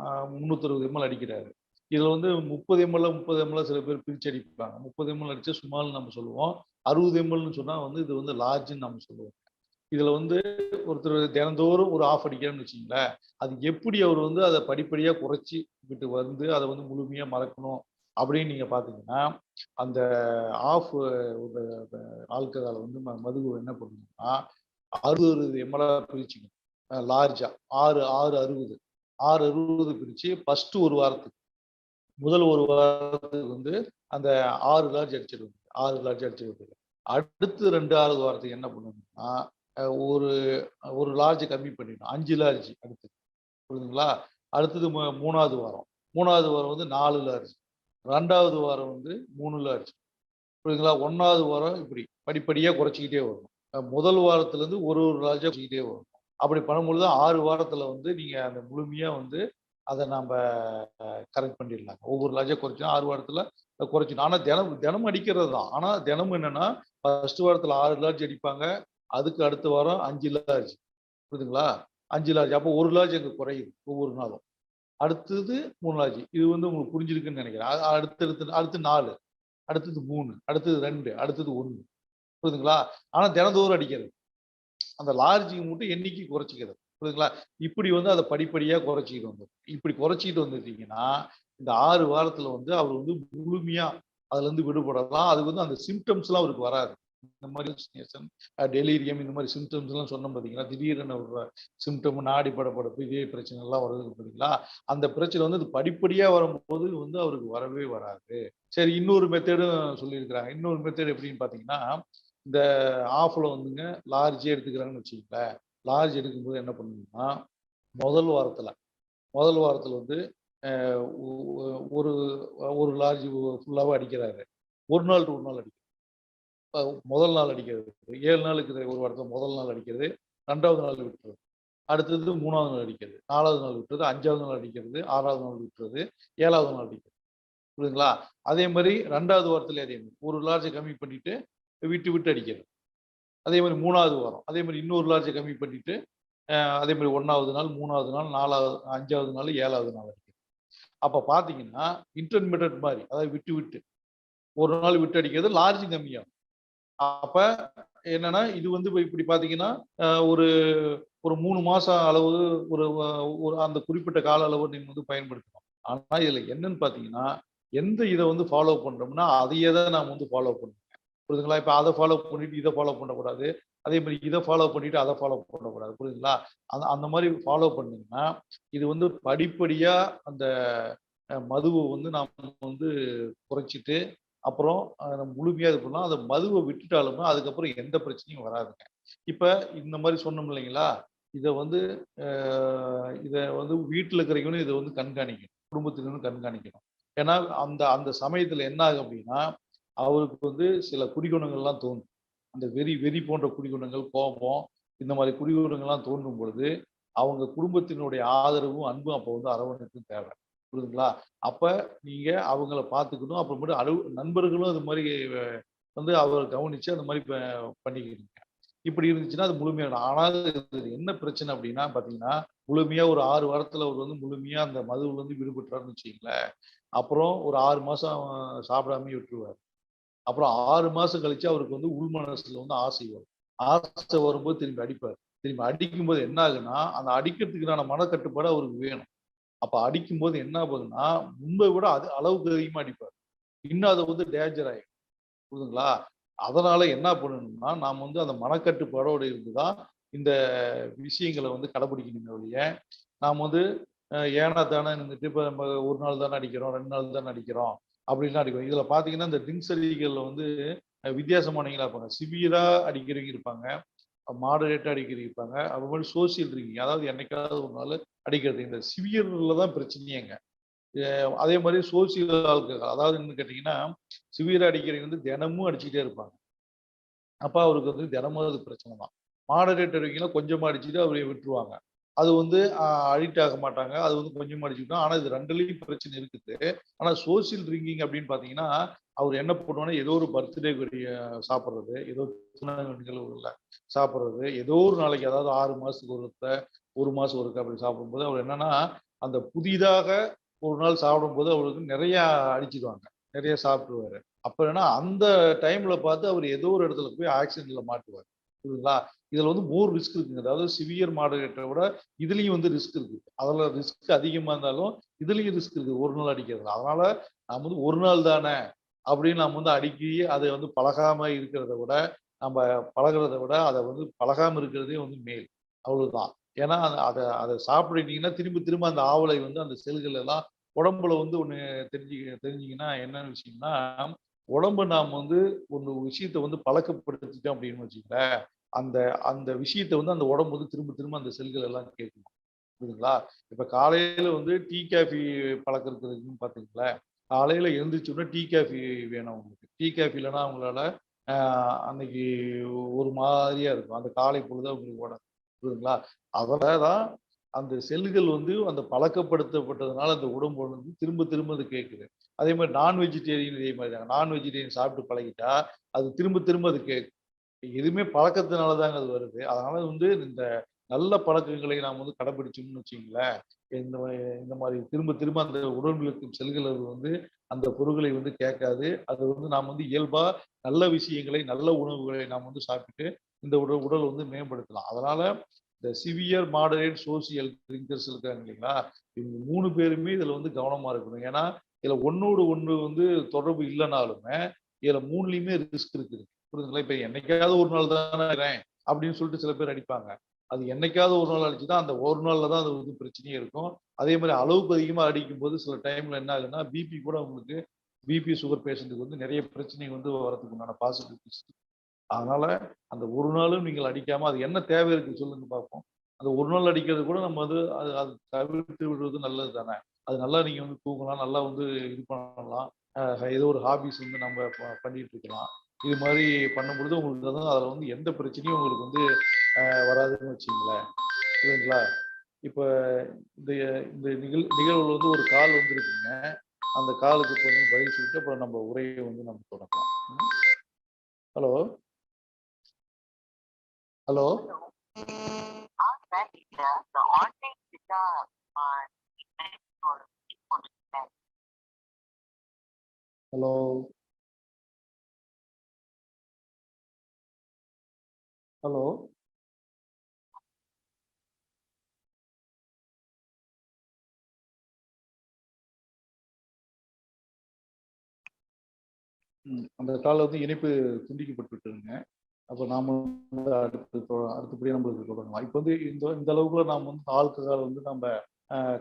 ஆ 360 எம்.எல் அடிக்கிறாரு. இதுல வந்து 30 எம்.எல் சில பேர் பிரிச்சு அடிப்பாங்க. 30 எம்.எல் அடிச்சா ஸ்மால்ன்னு நம்ம சொல்லுவோம். 60 எம்.எல்ன்னு சொன்னா வந்து இது வந்து லார்ஜ்ன்னு நம்ம சொல்லுவோம். இதுல வந்து ஒருத்தர் தினந்தோறும் ஒரு ஹாஃப் அடிக்கிறார்ன்னு வச்சுக்கங்களேன், அது எப்படி அவர் வந்து அத படிப்படியா குறைச்சுக்கிட்டு வந்து அத வந்து முழுமையா மறக்கணும் அப்படின்னு நீங்க பார்த்தீங்கன்னா, அந்த ஹாஃப் ஆல்கஹால வந்து மதுவ என்ன பண்ணணும்னா 60 எம்.எல்.ஆ பிரிச்சுக்கணும். லார்ஜா 6 60 6 60 பிரிச்சு ஃபர்ஸ்ட் 1 வாரத்துக்கு. முதல் 1 வாரத்துக்கு வந்து அந்த 6 லார்ஜ் அடிச்சிடுங்க. 6 லார்ஜ் அடிச்சிடுங்க. அடுத்து 2வது வாரத்துக்கு என்ன பண்ணணும்னா, ஒரு ஒரு லார்ஜ் கம்மி பண்ணிடணும். 5 லார்ஜ் அடுத்து. புரியுதுங்களா? அடுத்தது 3வது வாரம். 3வது வாரம் வந்து 4 லார்ஜ். 2வது வாரம் வந்து 3 லார்ஜ். புரியுதுங்களா? 1வது வாரம் இப்படி படிப்படியா குறைச்சுக்கிட்டே வரணும். முதல் வாரத்திலேருந்து ஒரு ஒரு லார்ஜா குறைச்சுக்கிட்டே வரணும். அப்படி பண்ணும்பொழுது 6 வாரத்தில வந்து நீங்க அந்த முழுமையா வந்து அத நம்ப கரெக்ட் பண்ணிடலாங்க. ஒவ்வொரு லார்ஜா குறைச்சா 6 வாரத்தில குறைச்சிடணும். ஆனா தினமும் அடிக்கிறது தான். ஆனா தினமும் என்னன்னா, ஃபர்ஸ்ட் வாரத்தில 6 லார்ஜ் அடிப்பாங்க. அதுக்கு அடுத்த வாரம் 5 லார்ஜ். புரியுதுங்களா? 5 லார்ஜ். அப்போ 1 லார்ஜ் அங்க குறையுது ஒவ்வொரு நாளும். அடுத்தது 3 லார்ஜ். இது வந்து உங்களுக்கு புரிஞ்சிருக்குன்னு நெனைக்கிறேன். அடுத்து 4, அடுத்தது 3, அடுத்தது 2, அடுத்தது 1. புரியுதுங்களா? ஆனா தினந்தோறும் அடிக்கிறது. அந்த லார்ஜ்க்கு மட்டும் எண்ணிக்கை குறைச்சுக்கிறது. புரியுதுங்களா? இப்படி வந்து அத படிப்படியா குறைச்சுக்கிட்டு வந்தோம். இப்படி குறைச்சுக்கிட்டு வந்துட்டீங்கன்னா, இந்த 6 வாரத்துல வந்து அவர் வந்து முழுமையா அதுலருந்து விடுபடலாம். அது வந்து அந்த சிம்ப்டம்ஸ்லாம் அவருக்கு வராது. இந்த மாரி ஹலுசினேஷன், டெலீரியம் இந்த மாரி சிம்ப்டம்ஸ்லாம் சொன்னோம் பார்த்தீங்களா? திடீரென ஒரு சிம்ப்டம் நாடி படபடப்பு, இதய பிரச்சனைலாம் வருது பார்த்தீங்களா? அந்த பிரச்சனை வந்து அது படிப்படியா வரும்போது வந்து அவருக்கு வரவே வராது. சரி இன்னொரு மெத்தடும் சொல்லியிருக்கிறாங்க. இன்னொரு மெத்தட் எப்படின்னு பார்த்தீங்கன்னா, இந்த ஆஃப்ல வந்துங்க லார்ஜே எடுத்துக்கிறாங்கன்னு வச்சுக்கங்களேன். லார்ஜ் எடுக்கும்போது என்ன பண்ணணும்னா, முதல் வாரத்துல முதல் வாரத்துல வந்து அ ஒ ஒரு ஒரு லார்ஜ் ஃபுல்லாவா அடிக்கிறாரு. 1 நாள் டூ 1 நாள் அடிக்கிறாரு. முதல் நாள் அடிக்கிறது. 7 நாள் இருக்குது ஒரு வாரத்துல முதல் நாள் அடிக்கிறது. 2வது நாள் விட்டுறது. அடுத்தது 3வது நாள் அடிக்கிறது. 4வது நாள் விட்டுறது. 5வது நாள் அடிக்கிறது. 6வது நாள் விட்டுறது. 7வது நாள் அடிக்கிறது. புரியுதுங்களா? அதே மாரி 2வது வாரத்திலயும் அதே மாரி. ஒரு லார்ஜ கம்மி பண்ணிட்டு விட்டு, விட்டு அடிக்கிறது. அதே மாரி 3வது வாரம். அதே மாரி இன்னொரு லார்ஜ கம்மி பண்ணிட்டு, அதே மாரி 1வது நாள், 3வது நாள், 4வது 5வது நாள், 7வது நாள் அடிக்கிறது. அப்ப பார்த்தீங்கன்னா, இன்டர்மிட்டன்ட் மாரி. அதாவது விட்டு, விட்டு. ஒரு நாள் விட்டு அடிக்கிறது லார்ஜ் கம்மியாகும். அப்ப என்னன்னா, இது வந்து இப்படி பார்த்தீங்கன்னா, ஒரு ஒரு 3 மாசம் அளவு ஒரு ஒரு அந்த குறிப்பிட்ட கால அளவு நீங்க வந்து பயன்படுத்தலாம். ஆனா, இதுல என்னன்னு பார்த்தீங்கன்னா, எந்த இத வந்து ஃபாலோ பண்றோம்னா, அதையே தான் நாம வந்து ஃபாலோ பண்ணணும். புரியுதுங்களா? இப்ப அத ஃபாலோ பண்ணிட்டு இத ஃபாலோ பண்ணக்கூடாது. அதே மாரி இத ஃபாலோ பண்ணிட்டு அத ஃபாலோ பண்ணக்கூடாது. புரியுதுங்களா? அந்த அந்த மாரி ஃபாலோ பண்ணீங்கன்னா, இது வந்து படிப்படியா அந்த மதுவ வந்து நாம வந்து குறைச்சிட்டு, அப்புறம் முழுமையா இது பண்ணலாம். அந்த மதுவ விட்டுட்டாலுமே அதுக்கப்புறம் எந்த பிரச்சனையும் வராதுங்க. இப்ப இந்த மாரி சொன்னோம் இல்லைங்களா? இத வந்து அ இத வந்து வீட்ல இருக்கிறவங்களும் இத வந்து கண்காணிக்கணும். குடும்பத்தினரும் கண்காணிக்கணும். ஏன்னா, அந்த அந்த சமயத்துல என்ன ஆகும் அப்டின்னா, அவருக்கு வந்து சில குடிகுணங்கள்லாம் தோணும். அந்த வெறி வெறி போன்ற குடிகுணங்கள், கோபம் இந்த மாரி குடிகுணங்கள்லாம் தோன்றும் பொழுது, அவங்க குடும்பத்தினுடைய ஆதரவும், அன்பும் அப்போ வந்து அரவணைப்பும் தேவை. புரியுதுங்களா? அப்ப நீங்க அவங்கள பார்த்துக்கணும். அப்புறமேட்டு நண்பர்களும் அது மாரி வந்து அவர கவனிச்சு அந்த மாரி பண்ணிக்கணும். இப்படி இருந்துச்சுன்னா, அது முழுமையாயிடும். ஆனால் இது என்ன பிரச்சனை அப்டின்னா பார்த்தீங்கன்னா, முழுமையா ஒரு 6 வாரத்துல அவர் வந்து முழுமையா அந்த மதுவுலருந்து விடுபட்டுறாருன்னு வச்சுக்கங்களேன். அப்புறம் ஒரு 6 மாசம் சாப்பிடாமயே விட்டுருவாரு. அப்புறம் 6 மாசம் கழிச்சு அவருக்கு வந்து உள் மனசுல வந்து ஆசை வரும். ஆசை வரும்போது திரும்பி அடிப்பாரு. திரும்பி அடிக்கும்போது என்ன ஆகுன்னா, அந்த அடிக்கிறதுக்கான மனக்கட்டுப்பாடு அவருக்கு வேணும். அப்ப அடிக்கும்போது என்ன ஆகுதுன்னா, முன்பை விட அது அளவுக்கு அதிகமா அடிப்பாரு. இன்னும் அது வந்து டேஞ்சர் ஆயிடும். புரியுதுங்களா? அதனால என்ன பண்ணணும்னா, நாம வந்து அந்த மனக்கட்டுப்பாடோட இருந்து தான் இந்த விஷயங்கள வந்து கடைபிடிக்கணுமே ஒழிய, நாம வந்து ஏனோ தானோன்னு இருந்துட்டு, இப்ப நம்ம 1 நாள் தானே அடிக்கிறோம், 2 நாள் தானே அடிக்கிறோம், அப்படின்லாம் அடிக்கிறோம். இதுல பார்த்தீங்கன்னா, இந்த ட்ரிங்க்ஸ் அடிக்கிறதுல வந்து வித்தியாசமானவங்களா இருப்பாங்க. சிவியரா அடிக்கிறவங்க இருப்பாங்க. மாடரேட்டா அடிக்கிறவங்க இருப்பாங்க. அப்புறமேல் சோசியல் ட்ரிங்கிங் அதாவது என்னைக்காவது ஒரு நாள் அடிக்கிறது. இந்த சிவியர்ல தான் பிரச்சனையேங்க. எ அதே மாரி சோசியல் ஆல்கஹால் அதாவது என்னன்னு கேட்டீங்கன்னா, சிவியரா அடிக்கிறவங்க வந்து தினமும் அடிச்சுக்கிட்டே இருப்பாங்க. அப்ப அவருக்கு வந்து தினமும் அது பிரச்சனை தான். மாடரேட் அடிக்கையில கொஞ்சமா அடிச்சுட்டு அப்படியே விட்டுருவாங்க. அது வந்து அடிக்ட் ஆக மாட்டாங்க. அது வந்து கொஞ்சமா அடிச்சுக்கிட்டோம். ஆனா இது 2லயும் பிரச்சனை இருக்குது. ஆனா சோசியல் ட்ரிங்கிங் அப்படின்னு பார்த்தீங்கன்னா, அவரு என்ன பண்ணுவாருன்னா, ஏதோ ஒரு பர்த்டே சாப்பிடுறது, ஏதோ திருமண நிகழ்வுகள்ல சாப்பிடுறது, ஏதோ ஒரு நாளைக்கு அதாவது 6 மாசத்துக்கு ஒருக்க, 1 மாசம் ஒருக்க அப்படி சாப்பிடும்போது அவர் என்னன்னா, அந்த புதிதாக ஒரு நாள் சாப்பிடும்போது அவருக்கு நெறைய அடிச்சுருவாங்க. நெறைய சாப்பிட்டுருவாரு. அப்ப என்னன்னா, அந்த டைம்ல பார்த்து அவரு ஏதோ ஒரு இடத்துல போய் ஆக்சிடென்ட்ல மாட்டுவாரு. புரியுதுங்களா? இதுல வந்து மோர் ரிஸ்க் இருக்குங்க. அதாவது சிவியர் மாடரேட்டர விட இதுலயும் வந்து ரிஸ்க் இருக்கு. அதுல ரிஸ்க் அதிகமா இருந்தாலும், இதுலயும் ரிஸ்க் இருக்கு. ஒரு நாள் அடிக்கிறதுல. அதனால நாம வந்து ஒரு நாள் தானே அப்படின்னு நம்ம வந்து அடிக்கி அத வந்து பழகாம இருக்கிறத விட, நம்ம பழகுறத விட அத வந்து பழகாம இருக்கிறதே வந்து மேல். அவ்வளவுதான். ஏன்னா, அத அத அத சாப்பிட்டுட்டீங்கன்னா, திரும்ப திரும்ப அந்த ஆவலை வந்து அந்த செல்கள் எல்லாம் உடம்புல வந்து ஒண்ணு தெரிஞ்சீங்கன்னா என்னன்னு விஷயம்னா, உடம்ப நாம வந்து ஒரு விஷயத்த வந்து பழக்கப்படுத்திட்டோம் அப்படின்னு வச்சுக்கங்களேன், அந்த அந்த விஷயத்த வந்து அந்த உடம்பு வந்து திரும்ப திரும்ப அந்த செல்கள் எல்லாம் கேட்கும். புரியுதுங்களா? இப்ப காலையில வந்து டீ, காஃபி பழக்கம் இருக்குதுன்னு பாத்துக்கங்களேன். காலையில எழுந்திரிச்ச உடனே டீ, காஃபி வேணும் அவங்களுக்கு. டீ, காஃபி இல்லன்னா அவங்களால அ அன்னைக்கு ஒரு மாதிரியா இருக்கும். அந்த காலை பொழுது அவங்களுக்கு ஓடாது. புரியுதுங்களா? அதனால தான் அந்த செல்கள் வந்து அந்த பழக்கப்படுத்தப்பட்டதுனால அந்த உடம்பு வந்து திரும்ப திரும்ப அது கேட்குது. அதே மாரி நான் வெஜிடேரியன் இதே மாரி தாங்க. நான் வெஜிடேரியன் சாப்பிட்டு பழகிட்டா, அது திரும்ப திரும்ப அது கேட்கும். எதுவுமே பழக்கத்தினால தாங்க அது வருது. அதனால வந்து இந்த நல்ல பழக்கங்களை நாம் வந்து கடைபிடிச்சோம்னு வச்சுக்கங்களேன், இந்த இந்த மாரி திரும்ப திரும்ப அந்த உடம்பில் இருக்கும் செல்கள் அது வந்து அந்த பொருள்களை வந்து கேட்காது. அது வந்து நாம் வந்து இயல்பா நல்ல விஷயங்களை, நல்ல உணவுகளை நாம் வந்து சாப்பிட்டு இந்த உடல் வந்து மேம்படுத்தலாம். அதனால இந்த சிவியர், மாடரேட், சோசியல் ட்ரிங்கர்ஸ் இருக்காங்க இல்லைங்களா? இவங்க 3 பேருமே இதுல வந்து கவனமா இருக்கணும். ஏன்னா, இதுல ஒண்ணோடு ஒண்ணு வந்து தொடர்பு இல்லனாலுமே, இதுல 3லயுமே ரிஸ்க் இருக்குது. புரியுதுங்களா? இப்ப என்னைக்காவது ஒரு நாள் தானே அடிக்கிறேன் அப்படின்னு சொல்லிட்டு சில பேர் அடிப்பாங்க. அது என்னைக்காவது ஒரு நாள் அடிச்சுட்டா, அந்த ஒரு நாள்ல தான் அது வந்து பிரச்சனையே இருக்கும். அதே மாரி அளவுக்கு அதிகமா அடிக்கும்போது சில டைம்ல என்ன ஆகுதுன்னா, பிபி கூட உங்களுக்கு பிபி, சுகர் பேஷண்ட்டுக்கு வந்து நெறைய பிரச்சனை வந்து வரதுக்கு உண்டான பாசிபிலிட்டீஸ் அதனால அந்த ஒரு நாளும் நீங்கள் அடிக்காம, அது என்ன தேவை இருக்கு சொல்லுங்க பார்ப்போம். அந்த ஒரு நாள் அடிக்கிறது கூட நம்ம வந்து அது அது தவிர்த்து விடுவது நல்லது தானே. அது நல்லா நீங்க வந்து தூங்கலாம், நல்லா வந்து இது பண்ணலாம். ஏதோ ஒரு ஹாபீஸ் வந்து நம்ம பண்ணிட்டு இருக்கலாம். இது மாரி பண்ணும்பொழுது உங்களுக்கு வந்து அதுல வந்து எந்த பிரச்சனையும் உங்களுக்கு வந்து வராதுன்னு வச்சுக்கங்களேன். புரியுதுங்களா? இப்ப இந்த இந்த நிகழ்வுல வந்து ஒரு கால் வந்திருக்குங்க. அந்த காலுக்கு இப்ப வந்து பதில் சொல்லிட்டு அப்புறம் நம்ம உரைய வந்து நம்ம தொடங்கலாம். ம். Hello, hello. Hello, hello. அந்த கால்ல வந்து இணைப்பு துண்டிக்கப்பட்டு விட்டதுங்க. அப்ப நாம வந்து அடுத்தபடியா நம்மளுக்கு தொடங்கலாம். இப்ப வந்து இந்த இந்த அளவுக்குள்ள நாம வந்து ஆல்கஹால் வந்து நம்ம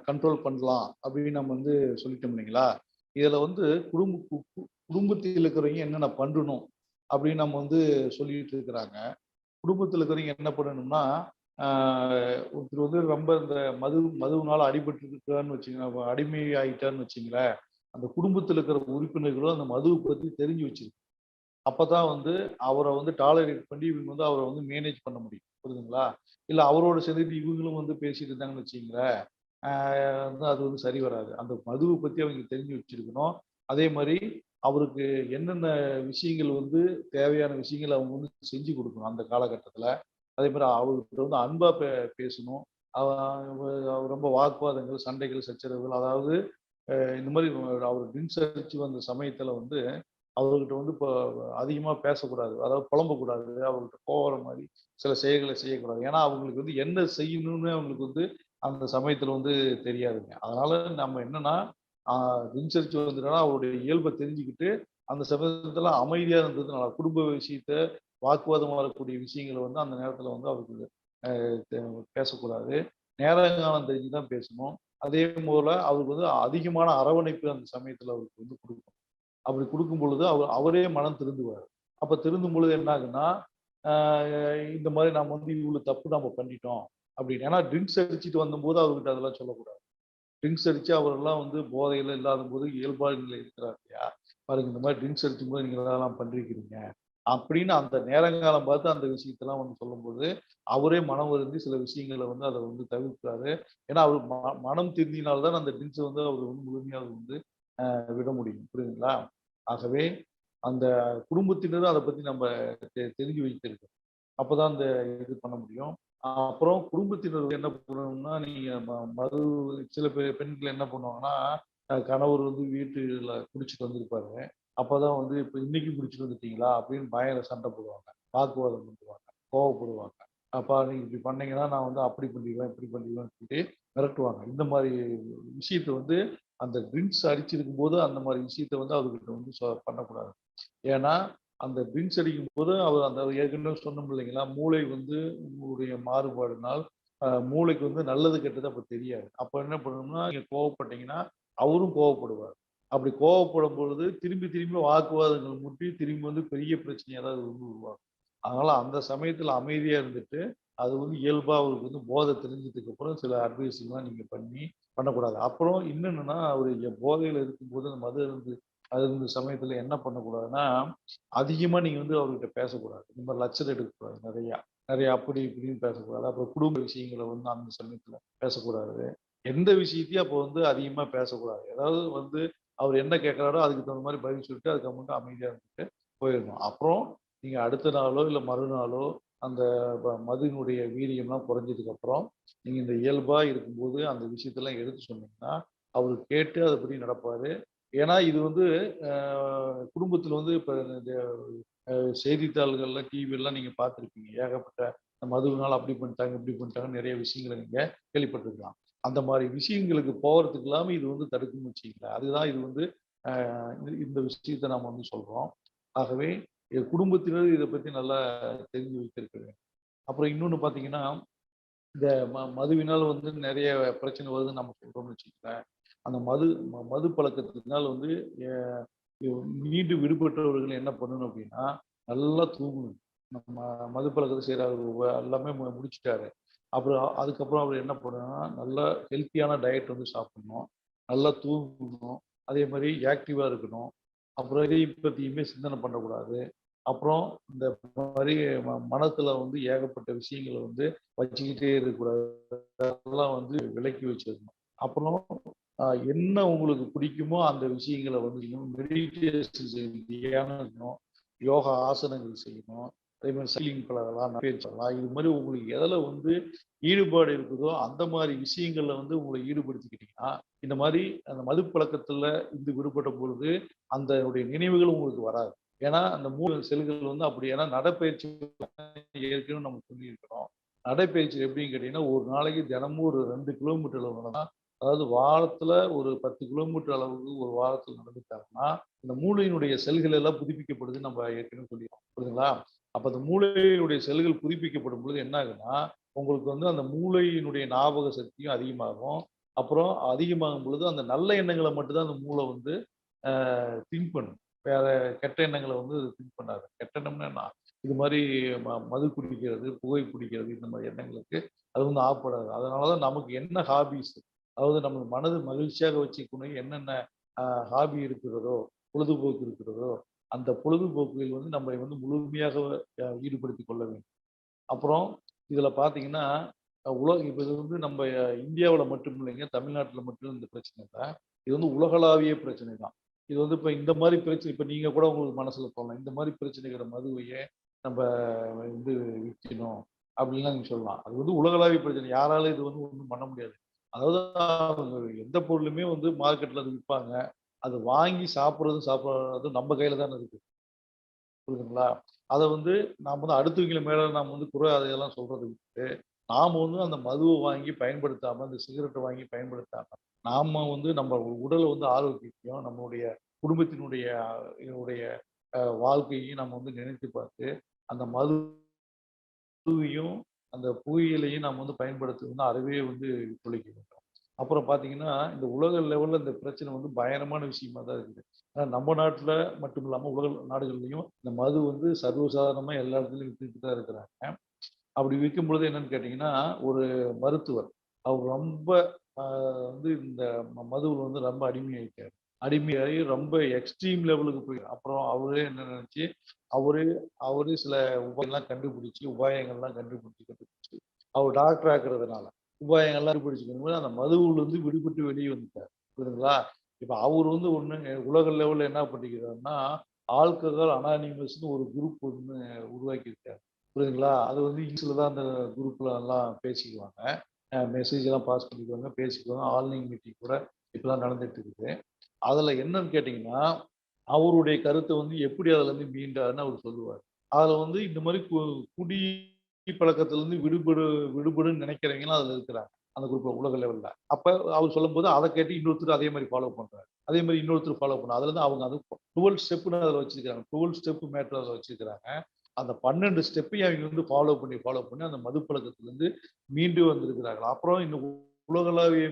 கண்ட்ரோல் பண்ணலாம் அப்படின்னு நம்ம வந்து சொல்லிட்டோம் இல்லைங்களா? இதுல வந்து குடும்பத்தில் இருக்கிறவங்க என்னென்ன பண்ணணும் அப்படின்னு நம்ம வந்து சொல்லிட்டு இருக்கிறாங்க. குடும்பத்துல இருக்கிறவங்க என்ன பண்ணணும்னா, ஆ ஒருத்தர் வந்து ரொம்ப இந்த மதுவுனால அடிபட்டு இருக்கிறான்னு அடிமை ஆயிட்டான்னு வச்சுங்களேன், அந்த குடும்பத்துல இருக்கிற உறுப்பினர்களும் அந்த மதுவ பத்தி தெரிஞ்சு வச்சிருக்கணும். அப்பதான் வந்து அவர வந்து டாலரேட் பண்ணி இவங்க வந்து அவர வந்து மேனேஜ் பண்ண முடியும். புரியுதுங்களா? இல்ல அவரோட சேர்ந்துட்டு இவங்களும் வந்து பேசிட்டு இருந்தாங்கன்னு வச்சுக்கங்களேன், ஆ வந்து அது வந்து சரி வராது. அந்த மதுவ பத்தி அவங்களுக்கு தெரிஞ்சு வச்சிருக்கணும். அதே மாரி அவருக்கு என்னென்ன விஷயங்கள் வந்து தேவையான விஷயங்கள அவங்க வந்து செஞ்சு குடுக்கணும் அந்த காலகட்டத்தில. அதே மாரி அவர்கிட்ட வந்து அன்பா பேசணும். அவ அவ ரொம்ப வாக்குவாதங்கள், சண்டைகள், சச்சரவுகள் அதாவது இந்த மாரி அவர் ட்ரிங்க்ஸ் அடிச்சு வந்த சமயத்தில வந்து அவர்கிட்ட வந்து இப்போ அதிகமா பேசக்கூடாது. அதாவது புலம்பக்கூடாது. அவர்கிட்ட கோவம் வர மாரி சில செயல்கள செய்யக்கூடாது. ஏன்னா, அவங்களுக்கு வந்து என்ன செய்யணும்னு அவங்களுக்கு வந்து அந்த சமயத்துல வந்து தெரியாதுங்க. அதனால நம்ம என்னன்னா, ஆ ட்ரிங்க்ஸ் அடிச்சு வந்துட்டான்னா, அவருடைய இயல்ப தெரிஞ்சுக்கிட்டு, அந்த சமயத்துல அமைதியா இருந்தது நல்லா குடும்ப விஷயத்த, வாக்குவாதம் வரக்கூடிய விஷயங்கள வந்து அந்த நேரத்துல வந்து அவருக்கு அ தெ பேசக்கூடாது. நேரங்காலம் தெரிஞ்சு தான் பேசணும். அதே போல அவருக்கு வந்து அதிகமான அரவணைப்பு அந்த சமயத்துல அவருக்கு வந்து குடுக்கணும். அப்படி குடுக்கும் பொழுது அவரே மனம் திருந்துவாரு. அப்ப திருந்தும் பொழுது என்ன ஆகுன்னா, ஆ இந்த மாரி நம்ம வந்து இவ்வளவு தப்பு நம்ம பண்ணிட்டோம் அப்படின்னு. ஏன்னா ட்ரிங்க்ஸ் அடிச்சுட்டு வந்தம்போது அவர்கிட்ட அதெல்லாம் சொல்லக்கூடாது. ட்ரிங்க்ஸ் அடிச்சு அவரெல்லாம் வந்து போதையில இல்லாதபோது இயல்பா நிலையில இருக்கிறார் இல்லையா? பாருங்க இந்த மாரி ட்ரிங்க்ஸ் அடிக்கும்போது நீங்க இதெல்லாம் பண்ணியிருக்கிறீங்க. அப்படின்னு அந்த நேரங்காலம் பார்த்து அந்த விஷயத்தெல்லாம் வந்து சொல்லும்போது, அவரே மனம் வருந்தி சில விஷயங்கள வந்து அத வந்து தவிர்க்கிறாரு. ஏன்னா அவரு மனம் திருந்தினால் தான் அந்த ட்ரிங்க்ஸ வந்து அவரு வந்து முழுமையா வந்து விட முடியும். புரியுதுங்களா? ஆகவே அந்த குடும்பத்தினரும் அத பத்தி நம்ம தெரிஞ்சு வைத்திருக்கணும். அப்பதான் அந்த இது பண்ண முடியும். அப்புறம் குடும்பத்தினர் என்ன பண்ணணும்னா, நீங்க மது சில பெண்கள் என்ன பண்ணுவாங்கன்னா, கணவர் வந்து வீட்டுல குடிச்சிட்டு வந்திருப்பாரு. அப்பதான் வந்து, "இப்ப இன்னைக்கும் குடிச்சிட்டு வந்துட்டீங்களா?" அப்படின்னு பயங்கர சண்டை போடுவாங்க. வாக்குவாதம் பண்ணுவாங்க. கோவப்படுவாங்க. "அப்பா நீங்க இப்படி பண்ணீங்கன்னா, நான் வந்து அப்படி பண்ணிருவேன், இப்படி பண்ணிருவேன்னு" சொல்லிட்டு மிரட்டுவாங்க. இந்த மாரி விஷயத்த வந்து அந்த ட்ரிங்க்ஸ் அடிச்சிருக்கும்போது, அந்த மாரி விஷயத்த வந்து அவர்கிட்ட வந்து பண்ணக்கூடாது. ஏன்னா, அந்த ட்ரிங்க்ஸ் அடிக்கும்போது அவர் அந்த ஏற்கனவே சொன்னோம் இல்லைங்களா? மூளை வந்து உங்களுடைய மாறுபாடுனால், மூளைக்கு வந்து நல்லது, கெட்டது அப்ப தெரியாது. அப்ப என்ன பண்ணணும்னா, நீங்க கோவப்பட்டீங்கன்னா, அவரும் கோவப்படுவார். அப்படி கோவப்படும் பொழுது திரும்பி திரும்பி வாக்குவாதங்கள் முற்றி, திரும்பி வந்து பெரிய பிரச்சனையா தான் அது வந்து உருவாகும். அதனால அந்த சமயத்துல அமைதியா இருந்துட்டு, அது வந்து இயல்பா அவருக்கு வந்து போதை தெளிஞ்சதுக்கு அப்புறம் சில அட்வைஸ்லாம் நீங்க பண்ணக்கூடாது. அப்புறம் இன்னொன்னுன்னா, அவரு போதையில இருக்கும்போது அந்த மது அருந்தும் சமயத்துல என்ன பண்ணக்கூடாதுன்னா, அதிகமா நீங்க வந்து அவர்கிட்ட பேசக்கூடாது. இந்த மாரி லெக்சர் எடுக்கக்கூடாது நெறையா. நெறைய அப்படி இப்படின்னு பேசக்கூடாது. அப்புறம் குடும்ப விஷயங்கள வந்து அந்த சமயத்துல பேசக்கூடாது. எந்த விஷயத்தையும் அப்போ வந்து அதிகமா பேசக்கூடாது. ஏதாவது வந்து அவர் என்ன கேட்கிறாரோ அதுக்கு தகுந்த மாரி பதில் சொல்லிட்டு, அதுக்கப்புறமேட்டு அமைதியா இருந்துட்டு போயிரணும். அப்புறம் நீங்க அடுத்த நாளோ, இல்ல மறுநாளோ அந்த மதுவினுடைய வீரியம்லாம் குறைஞ்சதுக்கு அப்புறம், நீங்க இந்த இயல்பா இருக்கும்போது அந்த விஷயத்தெல்லாம் எடுத்து சொன்னீங்கன்னா, அவரு கேட்டு அதுபடி நடப்பாரு. ஏன்னா இது வந்து அ குடும்பத்தில வந்து இப்ப இந்த செய்தித்தாள்கள்ல, டிவிலாம் நீங்க பார்த்துருப்பீங்க. ஏகப்பட்ட மதுவினால அப்படி பண்ணிட்டாங்க, இப்படி பண்ணிட்டாங்கன்னு நெறைய விஷயங்கள நீங்க கேள்விப்பட்டிருக்கலாம். அந்த மாரி விஷயங்களுக்கு போறதுக்கு இல்லாம இது வந்து தடுக்கும்னு வச்சுக்கங்களேன். அதுதான் இது வந்து அ இந்த விஷயத்த நாம வந்து சொல்றோம். ஆகவே குடும்பத்தினர் இத பத்தி நல்லா தெரிஞ்சு வைத்திருக்க வேண்டும். அப்புறம் இன்னொன்னு பார்த்தீங்கன்னா, இந்த மதுவினால் வந்து நெறைய பிரச்சனை வருதுன்னு நம்ம சொல்றோம்னு வச்சுக்கங்களேன். அந்த மது பழக்கத்தினால வந்து எ மீண்டு விடுபட்டவர்கள் என்ன பண்ணணும் அப்டின்னா, நல்லா தூங்கணும். நம்ம மது பழக்கத்த செய்றவரு எல்லாமே முடிச்சுட்டாரு. அப்புறம் அதுக்கப்புறம் அவரு என்ன பண்ணணும்னா, நல்லா ஹெல்த்தியான டயட் வந்து சாப்பிடணும். நல்லா தூங்கணும். அதே மாரி ஆக்டிவா இருக்கணும். அப்புறம் எதை பத்தியுமே சிந்தனை பண்ணக்கூடாது. அப்புறம் இந்த மாரி மனசுல வந்து ஏகப்பட்ட விஷயங்கள வந்து வச்சுக்கிட்டே இருக்கக்கூடாது. அதெல்லாம் வந்து விலக்கி வச்சிரணும். அப்புறம் என்ன உங்களுக்கு பிடிக்குமோ அந்த விஷயங்கள வந்து மெடிடேஷன் செய்யணும், தியானம் இருக்கணும், யோகா ஆசனங்கள் செய்யணும். அதே மாரி சைக்கிளிங் பழகலாம், நடைப்பயிற்சி பண்ணலாம். இது மாரி உங்களுக்கு எதுல வந்து ஈடுபாடு இருக்குதோ, அந்த மாரி விஷயங்கள்ல வந்து உங்கள ஈடுபடுத்திக்கிட்டீங்கன்னா, இந்த மாரி அந்த மது பழக்கத்துல இருந்து விடுபட்ட பொழுது, அதனுடைய நினைவுகள் உங்களுக்கு வராது. ஏன்னா, அந்த மூளை செல்கள் வந்து அப்படி ஏன்னா நடைப்பயிற்சி ஏற்கனவே நம்ம சொல்லியிருக்கிறோம். நடைப்பயிற்சி எப்படின்னு கேட்டீங்கன்னா, ஒரு நாளைக்கு தினமும் ஒரு 2 கிலோமீட்டர் அதாவது வாரத்துல ஒரு 10 கிலோமீட்டர் அளவுக்கு ஒரு வாரத்துல நடந்துட்டாங்கன்னா, இந்த மூளையினுடைய செல்கள் எல்லாம் புதுப்பிக்கப்படுதுன்னு நம்ம ஏற்கனவே சொல்லியிருக்கோம். புரியுதுங்களா? அப்ப அந்த மூளையினுடைய செல்கள் புதுப்பிக்கப்படும் பொழுது என்ன ஆகுதுன்னா, உங்களுக்கு வந்து அந்த மூளையினுடைய ஞாபக சக்தியும் அதிகமாகும். அப்புறம் அதிகமாகும் பொழுது அந்த நல்ல எண்ணங்கள மட்டும் தான் அந்த மூளை வந்து திங்க் பண்ணும். வேற கெட்ட எண்ணங்கள வந்து திங்க் பண்ணாது. கெட்ட எண்ணம்னா என்ன? இது மாரி மது குடிக்கிறது, புகை பிடிக்கிறது இந்த மாரி எண்ணங்களுக்கு அது வந்து ஆட்படாது. அதனால தான் நமக்கு என்ன ஹாபீஸ் அதாவது நம்ம மனது மகிழ்ச்சியாக வச்சுக்கணும் என்னென்ன அ ஹாபி இருக்கிறதோ, பொழுதுபோக்கு இருக்கிறதோ, அந்த பொழுதுபோக்குகளில் வந்து நம்மை வந்து முழுமையாக ஈடுபடுத்திக் கொள்ள வேண்டும். அப்புறம் இதில பார்த்தீங்கன்னா, இப்ப இது வந்து நம்ம இந்தியாவுல மட்டும் இல்லைங்க, தமிழ்நாட்டுல மட்டும் இந்த பிரச்சனை இல்ல. இது வந்து உலகளாவிய பிரச்சனை தான். இது வந்து இப்ப இந்த மாரி பிரச்சனை இப்ப நீங்க கூட உங்களுக்கு மனசுல தோணலாம். இந்த மாரி பிரச்சனைகள மதுவையே நம்ப வந்து விக்கணும் அப்படின்லாம் நீங்க சொல்லலாம். அது வந்து உலகளாவிய பிரச்சனை. யாராலும் இது வந்து ஒண்ணும் பண்ண முடியாது. அதாவது அவங்க எந்த பொருளுமே வந்து மார்க்கெட்ல அது விப்பாங்க. அது வாங்கி சாப்பிடாததும் நம்ம கையில தானே இருக்கு. புரியுதுங்களா? அத வந்து நாம வந்து அடுத்தவங்க மேல நாம வந்து குறை அதையெல்லாம் சொல்றத விட்டுட்டு, நாம வந்து அந்த மதுவ வாங்கி பயன்படுத்தாம, அந்த சிகரெட்ட வாங்கி பயன்படுத்தாம, நாம வந்து நம்ம உடல வந்து ஆரோக்கியத்தையும், நம்மளுடைய குடும்பத்தினுடைய னுடைய வாழ்க்கையையும் நம்ம வந்து நினைத்து பார்த்து, அந்த மதுவையும், அந்த புகையிலையும் நம்ம வந்து பயன்படுத்துவதுன்னா அறவே வந்து ஒழிக்க வேண்டும். அப்புறம் பார்த்தீங்கன்னா, இந்த உலக லெவல்ல இந்த பிரச்சனை வந்து பயங்கரமான விஷயமா தான் இருக்குது. ஆனா நம்ம நாட்ல மட்டும் இல்லாம உலக நாடுகள்லயும் இந்த மது வந்து சர்வசாதாரணமா எல்லா இடத்துலயும் வித்துட்டு தான் இருக்கிறாங்க. அப்படி விக்கும்பொழுது என்னன்னு கேட்டீங்கன்னா, ஒரு மருத்துவர். அவர் ரொம்ப அ வந்து இந்த மதுவுல வந்து ரொம்ப அடிமையாயிட்டாரு. அடிமையாகி ரொம்ப எக்ஸ்ட்ரீம் லெவலுக்கு போய் அப்புறம் அவரே என்ன நெனச்சு, அவரே அவரே சில உபாயங்கள்லாம் கண்டுபிடிச்சு, அவர் டாக்டர் ஆக்குறதுனால, உபாயங்கள்லாம் கண்டுபிடிச்சுக்கும்போது அந்த மதுவுலருந்து விடுபட்டு வெளிய வந்துட்டார். புரியுதுங்களா? இப்ப அவரு வந்து ஒண்ணு உலக லெவல்ல என்ன பண்ணிக்கிறாருன்னா, ஆல்கஹால் அனானிமஸ்ன்னு ஒரு குரூப் ஒண்ணு உருவாக்கியிருக்காரு. புரியுதுங்களா? அது வந்து இங்கிலீஷ்ல தான் அந்த குரூப்ல எல்லாம் பேசிக்குவாங்க. மெசேஜ் எல்லாம் பாஸ் பண்ணிக்குவாங்க, பேசிக்குவாங்க. ஆன்லைன் மீட்டிங் கூட இப்பலாம் நடந்துட்டு இருக்குது. அதுல என்னன்னு கேட்டீங்கன்னா, அவருடைய கருத்த வந்து எப்படி அதுலருந்து மீண்டாருன்னு அவரு சொல்லுவாரு. அதுல வந்து இந்த மாரி குடி பழக்கத்திலருந்து விடுபடுன்னு நெனைக்கிறவங்கலாம் அதுல இருக்கிறாங்க. அந்த குரூப்ல உலக லெவல்ல. அப்ப அவர் சொல்லும்போது அத கேட்டு இன்னொருத்தர் அதே மாரி ஃபாலோ பண்றாரு. அதே மாரி இன்னொருத்தர் ஃபாலோ பண்ண அதுலருந்து அவங்க அது 12 ஸ்டெப்ன்னு அதுல வச்சிருக்காங்க. 12 ஸ்டெப் மேட்டர் அதுல வச்சிருக்காங்க. அந்த 12 ஸ்டெப்பையும் அவைங்க வந்து ஃபாலோ பண்ணி அந்த மது பழக்கத்திலருந்து மீண்டு வந்திருக்கிறார்கள். அப்புறம் இந்த உலகளாவிய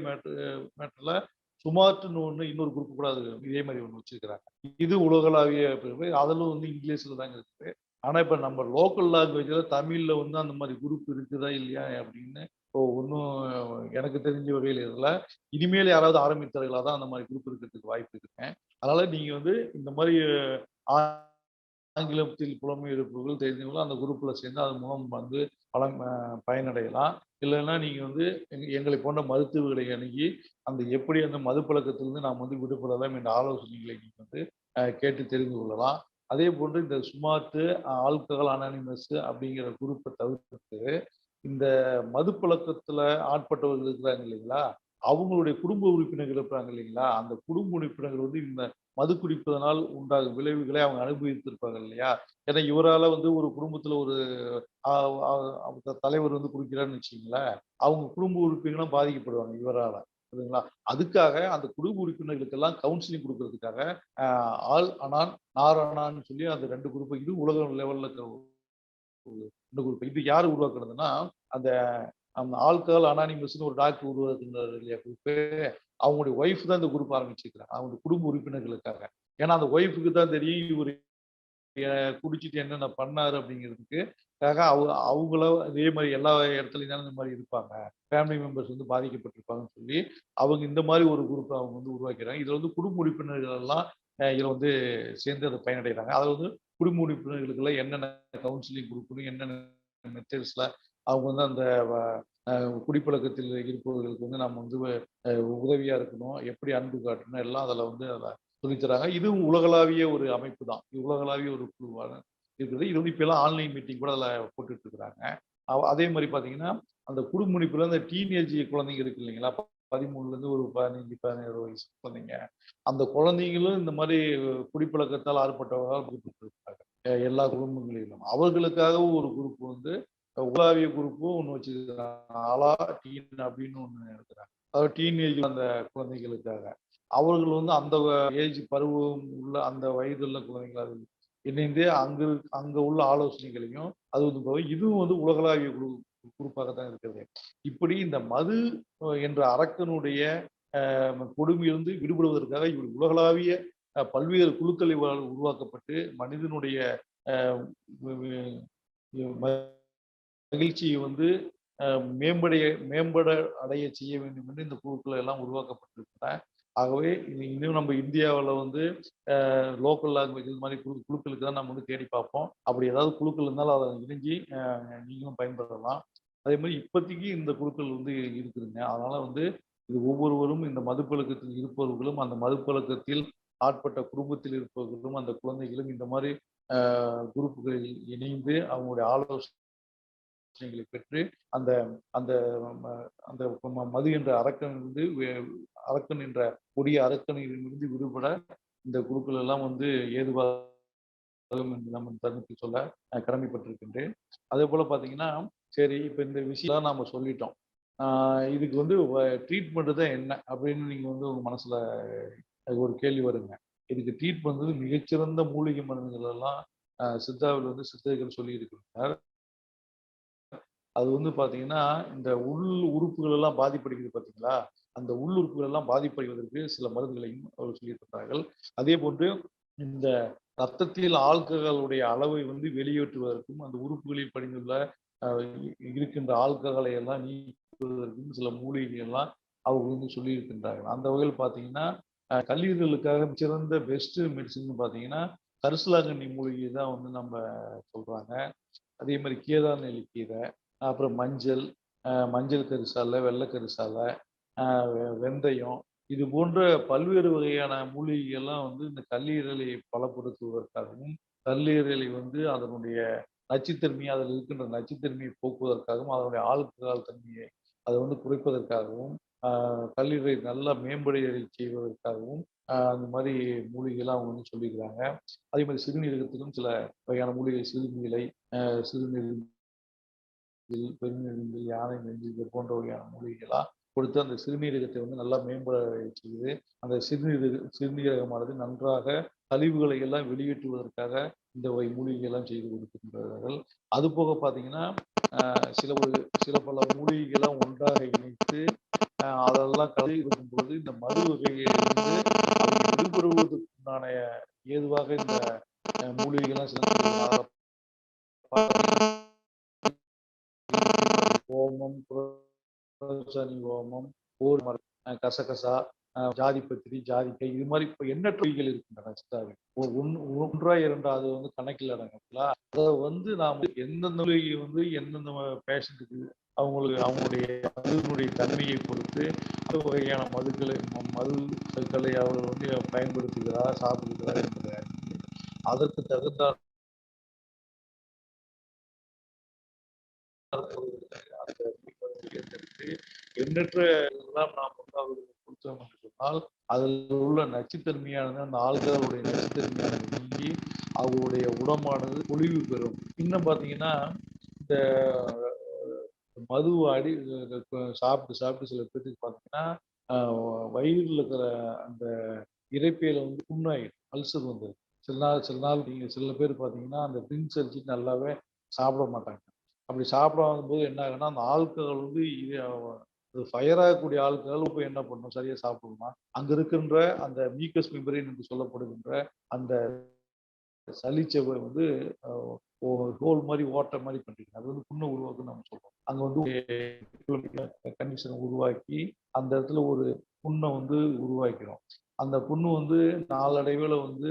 மேட்டர்ல சுமார்ட்ன்னு இன்னொரு குரூப் கூட அது இதே மாரி ஒண்ணு வச்சிருக்கிறாங்க. இது உலகளாவிய பிரிவு. அதிலும் வந்து இங்கிலீஷ்ல தாங்க இருக்குது. ஆனா, இப்ப நம்ம லோக்கல் லாங்குவேஜ்ல தமிழ்ல வந்து அந்த மாரி குரூப் இருக்குதா? இல்லையா? அப்படின்னு இப்போ ஒண்ணும் எனக்கு தெரிஞ்ச வகையில இல்ல. இனிமேல் யாராவது ஆரம்பித்தார்களா தான் அந்த மாரி குரூப் இருக்கிறதுக்கு வாய்ப்பு இருக்குங்க. அதனால நீங்க வந்து இந்த மாரி ஆ ஆங்கிலத்தில் புலமை இருப்பவர்கள் தெரிஞ்சவங்களும் அந்த குரூப்ல சேர்ந்து அதன் மூலம் வந்து பலன் பயனடையலாம். இல்லைன்னா நீங்க வந்து எங்களை போன்ற மருத்துவர்களை அணுகி, அந்த எப்படி அந்த மதுப்பழக்கத்திலிருந்து நாம் வந்து விடுபடலாம் என்ற ஆலோசனைகளை நீங்க வந்து கேட்டு தெரிந்து கொள்ளலாம். அதேபோன்று இந்த ஸ்மார்ட் ஆல்கஹால் அனானிமஸ் அப்படிங்கிற குரூப்ப தவிர்த்து, இந்த மதுப்பழக்கத்துல ஆட்பட்டவர்கள் இருக்கிறாங்க இல்லைங்களா? அவங்களுடைய குடும்ப உறுப்பினர்கள் இருப்பாங்க இல்லைங்களா? அந்த குடும்ப உறுப்பினர்கள் வந்து இந்த மது குடிப்பதனால் உண்டாகும் விளைவுகளை அவங்க அனுபவித்திருப்பாங்க இல்லையா? ஏன்னா இவரால வந்து ஒரு குடும்பத்துல ஒரு அ அ அவங்க தலைவர் வந்து குடிக்கிறார்ன்னு வச்சுக்கங்களேன், அவங்க குடும்ப உறுப்பினர்களும் பாதிக்கப்படுவாங்க இவரால. புரியுதுங்களா? அதுக்காக அந்த குடும்ப உறுப்பினர்களுக்கெல்லாம் கவுன்சிலிங் குடுக்குறதுக்காக, அ ஆல் அனான், நார் அனான்னு சொல்லி அந்த 2 குரூப் இது உலக லெவல்ல இருக்கிற இந்த குரூப். இது யாரு உருவாக்குனதுன்னா, அந்த அந்த ஆல்கஹால் அனானிமஸ்ன்னு ஒரு டாக்டர் உருவாக்குனாரு இல்லையா குரூப்பு, அவங்களுடைய ஒய்ஃப் தான் இந்த குரூப் ஆரம்பிச்சிருக்கிறாங்க. அவங்க குடும்ப உறுப்பினர்களுக்காக. ஏன்னா அந்த ஒய்ஃப்க்கு தான் தெரியும் இவரு குடிச்சிட்டு என்னென்ன பண்ணாரு அப்படிங்கிறதுக்கு அவங்கள இதே மாரி எல்லா இடத்துலயும் தானே இந்த மாரி இருப்பாங்க. ஃபேமிலி மெம்பர்ஸ் வந்து பாதிக்கப்பட்டிருப்பாங்கன்னு சொல்லி, அவங்க இந்த மாரி ஒரு குரூப்ப அவங்க வந்து உருவாக்கிறாங்க. இதுல வந்து குடும்ப உறுப்பினர்கள் எல்லாம் இதுல வந்து சேர்ந்து அத பயனடைறாங்க. அதுல வந்து குடும்ப உறுப்பினர்களுக்கெல்லாம் என்னென்ன கவுன்சிலிங் குடுக்கணும், என்னென்ன மெத்தட்ஸ்ல அவங்க வந்து அந்த வ அ குடிப்பழக்கத்தில் இருப்பவர்களுக்கு வந்து நம்ம வந்து அ உதவியா இருக்கணும், எப்படி அன்பு காட்டணும் எல்லாம் அதுல சொல்லி தராங்க. இதுவும் உலகளாவிய ஒரு அமைப்பு தான். இது உலகளாவிய ஒரு குழுவான இருக்குது. இது வந்து இப்பல்லாம் ஆன்லைன் மீட்டிங் கூட அதுல போட்டுட்டு இருக்கிறாங்க. அதே மாரி பார்த்தீங்கன்னா, அந்த குடுமுடிப்புல அந்த டீனேஜ் குழந்தைங்க இருக்கு இல்லைங்களா? 13லருந்து ஒரு 15, 17 வயசு குழந்தைங்க. அந்த குழந்தைங்களும் இந்த மாரி குடிப்பழக்கத்தால் ஆட்பட்டவர்களால் பாதிக்கப்பட்டிருக்காங்க. எல்லா குடும்பங்களிலும். அவர்களுக்காக ஒரு குரூப் வந்து உலாவிய குரூப்பும் ஒண்ணு வச்சிருக்காங்க. ஆலா டீன் அப்படின்னு ஒண்ணு இருக்கிறாங்க. அதாவது டீனேஜ் அந்த குழந்தைகளுக்காக. அவர்கள் வந்து அந்த ஏஜ் பருவம் உள்ள அந்த வயதுள்ள குழந்தைகள் இணைந்து அங்க உள்ள ஆலோசனைகளையும் அது வந்து இதுவும் வந்து உலகளாவிய குரூப்பாக தான் இருக்கிறது. இப்படி இந்த மது என்ற அரக்கனுடைய கொடுமையிலிருந்து விடுபடுவதற்காக இவர் உலகளாவிய பல்வேறு குழுக்களை உருவாக்கப்பட்டு மனிதனுடைய மகிழ்ச்சியை வந்து மேம்பட அடைய செய்ய வேண்டும் என்று இந்த குழுக்கள் எல்லாம் உருவாக்கப்பட்டிருக்கின்றன. ஆகவே இன்னும் நம்ம இந்தியாவில் வந்து லோக்கல் லாங்குவேஜ் இது மாதிரி குழுக்களுக்கு தான் நம்ம வந்து தேடி பார்ப்போம். அப்படி ஏதாவது குழுக்கள் இருந்தாலும் அதை இணைஞ்சி நீங்களும் பயன்பெறலாம். அதே மாதிரி இப்போதைக்கு இந்த குழுக்கள் வந்து இருக்குதுங்க. அதனால வந்து இது ஒவ்வொருவரும் இந்த மதுப்பழக்கத்தில் இருப்பவர்களும் அந்த மதுப்பழக்கத்தில் ஆட்பட்ட குடும்பத்தில் இருப்பவர்களும் அந்த குழந்தைகளும் இந்த மாதிரி குரூப்புகளில் இணைந்து அவங்களுடைய ஆலோசனைகளை பெற்று அந்த அந்த அந்த மது என்ற அரக்கன் என்ற கொடிய அரக்கனிலிருந்து விடுபட இந்த குழுக்கள் எல்லாம் வந்து ஏதுவாக என்று நம்ம தருணத்தில் சொல்ல கடமைப்பட்டிருக்கின்றேன். அதே போல பார்த்தீங்கன்னா, சரி இப்போ இந்த விஷயம் நாம சொல்லிட்டோம். இதுக்கு வந்து ட்ரீட்மெண்ட் தான் என்ன அப்படின்னு நீங்க வந்து உங்க மனசுல ஒரு கேள்வி வருங்க. இதுக்கு ட்ரீட்மெண்ட் வந்து மிகச்சிறந்த மூலிகை மருந்துகள் எல்லாம் சித்தாவில் வந்து சித்தர்கள் சொல்லி இருக்கிறார். அது வந்து பார்த்தீங்கன்னா, இந்த உள் உறுப்புகள் எல்லாம் பாதிப்படைக்குது பார்த்தீங்களா? அந்த உள் உறுப்புகள் எல்லாம் பாதிப்படைவதற்கு சில மருந்துகளையும் அவர் சொல்லியிருக்கிறார்கள். அதே போன்று இந்த ரத்தத்தில் ஆல்கஹாலுடைய அளவை வந்து வெளியேற்றுவதற்கும், அந்த உறுப்புகளில் படிந்துள்ள இருக்கின்ற ஆல்கஹாலை எல்லாம் நீக்குவதற்கும் சில மூலிகைகள் எல்லாம் அவங்க வந்து சொல்லியிருக்கின்றார்கள். அந்த வகையில் பார்த்தீங்கன்னா, கல்லீரலுக்காக சிறந்த பெஸ்ட் மெடிசின் பார்த்தீங்கன்னா, கரிசலாங்கண்ணி மூலிகை தான் வந்து நம்ம சொல்றாங்க. அதே மாதிரி கேதார் நெல்லிக்கீரை, அப்புறம் மஞ்சள் கரிசாலை, வெள்ளை கரிசாலை, வெந்தயம் இது போன்ற பல்வேறு வகையான மூலிகைகள்லாம் வந்து இந்த கல்லீரலை பலப்படுத்துவதற்காகவும், கல்லீரலை வந்து அதனுடைய நச்சுத்தன்மையை அதில் இருக்கின்ற நச்சுத்தன்மையை போக்குவதற்காகவும், அதனுடைய ஆல்கஹால் தன்மையை அதை வந்து குறைப்பதற்காகவும், கல்லீரலை நல்லா மேம்படைய செய்வதற்காகவும் அந்த மாதிரி மூலிகைலாம் அவங்க வந்து சொல்லியிருக்கிறாங்க. அதே மாதிரி சிறுநீரகத்திலும் சில வகையான மூலிகை சிறுநீரை, சிறுநீர் பெருநெடுங்கல், யானை நெஞ்சு இது போன்ற வகையான மூலிகைகளா கொடுத்து அந்த சிறுநீரகத்தை வந்து நல்லா மேம்பட செய்து அந்த சிறுநீரகமானது நன்றாக கழிவுகளை எல்லாம் வெளியேற்றுவதற்காக இந்த வகை மூலிகைகள் எல்லாம் செய்து கொடுக்கின்றார்கள். அது போக பார்த்தீங்கன்னா சில பல மூலிகைகள்லாம் ஒன்றாக இணைத்து அதெல்லாம் கலந்து இருக்கும்போது இந்த மது வகையிலிருந்து அவங்க விடுபடுவதற்குண்டான ஏதுவாக இந்த மூலிகைகள்லாம் சில ஓமம், ஓமம், கசகசா, ஜாதிபத்திரி, ஜாதிக்காய் இது மாதிரி இப்போ எண்ணற்ற வகைகள் இருக்கின்றன சித்தாவில். ஒன்றா இரண்டா அது வந்து கணக்கில் அடங்கல. அதை வந்து நாம் எந்தெந்த மூலிகை வந்து எந்தெந்த பேஷண்ட்டுக்கு அவங்களுடைய தன்மையை பொறுத்து அந்த வகையான மதுக்களை அவர்கள் வந்து பயன்படுத்துகிறார், சாப்பிடுகிறார் என்பதை அதற்கு தகுந்த எண்ணற்ற நாம் வந்து அவர்களுக்கு கொடுத்தோம் என்று சொன்னால் அதில் உள்ள நச்சுத்தன்மையானது அந்த ஆள்களுடைய நச்சுத்தன்மையானது நீங்கி அவங்களுடைய உடம்பானது பொலிவு பெறும். இன்னும் பார்த்தீங்கன்னா இந்த மது அடி சாப்பிட்டு சில பேருக்கு பார்த்தீங்கன்னா வயிறில் இருக்கிற அந்த இறைப்பையில வந்து புண்ணாயிடும், அல்சர் வந்து சில நாள் நீங்கள் சில பேர் பார்த்தீங்கன்னா அந்த ட்ரிங்க்ஸ் அடிச்சுட்டு நல்லாவே சாப்பிட மாட்டாங்க. அப்படி சாப்பிடாத போது என்ன ஆகுன்னா அந்த ஆல்கஹால் வந்து ஃபயர் ஆகக்கூடிய ஆல்கஹால் இப்போ என்ன பண்ணும் சரியா சாப்பிடணும்னா அங்க இருக்கின்ற அந்த மியூக்கஸ் மெம்பரேன் என்று சொல்லப்படுகின்ற அந்த சளிச்சவை வந்து ஹோல் மாதிரி ஓட்ட மாதிரி பண்ணிருக்கு. அது வந்து புண்ணை உருவாக்குன்னு நம்ம சொல்றோம். அங்க வந்து கண்டிஷனை உருவாக்கி அந்த இடத்துல ஒரு புண்ணை வந்து உருவாக்கிறோம். அந்த புண்ணு வந்து நாளடைவில் வந்து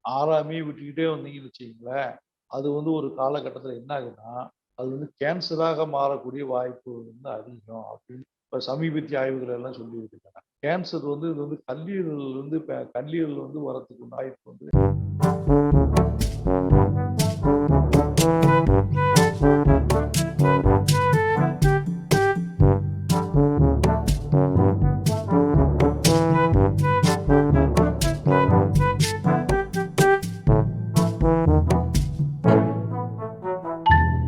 ஆறாமே விட்டுக்கிட்டே வந்தீங்கன்னு வச்சுக்கீங்களேன், அது வந்து ஒரு காலகட்டத்தில் என்ன ஆகுதுன்னா அது வந்து கேன்சராக மாறக்கூடிய வாய்ப்பு வந்து அதிகம் அப்படின்னு இப்போ சமீபத்திய ஆய்வுகள் எல்லாம் சொல்லி இருக்காங்க. கேன்சர் வந்து இது வந்து கல்லீரல் வந்து வரத்துக்கு வாய்ப்பு வந்து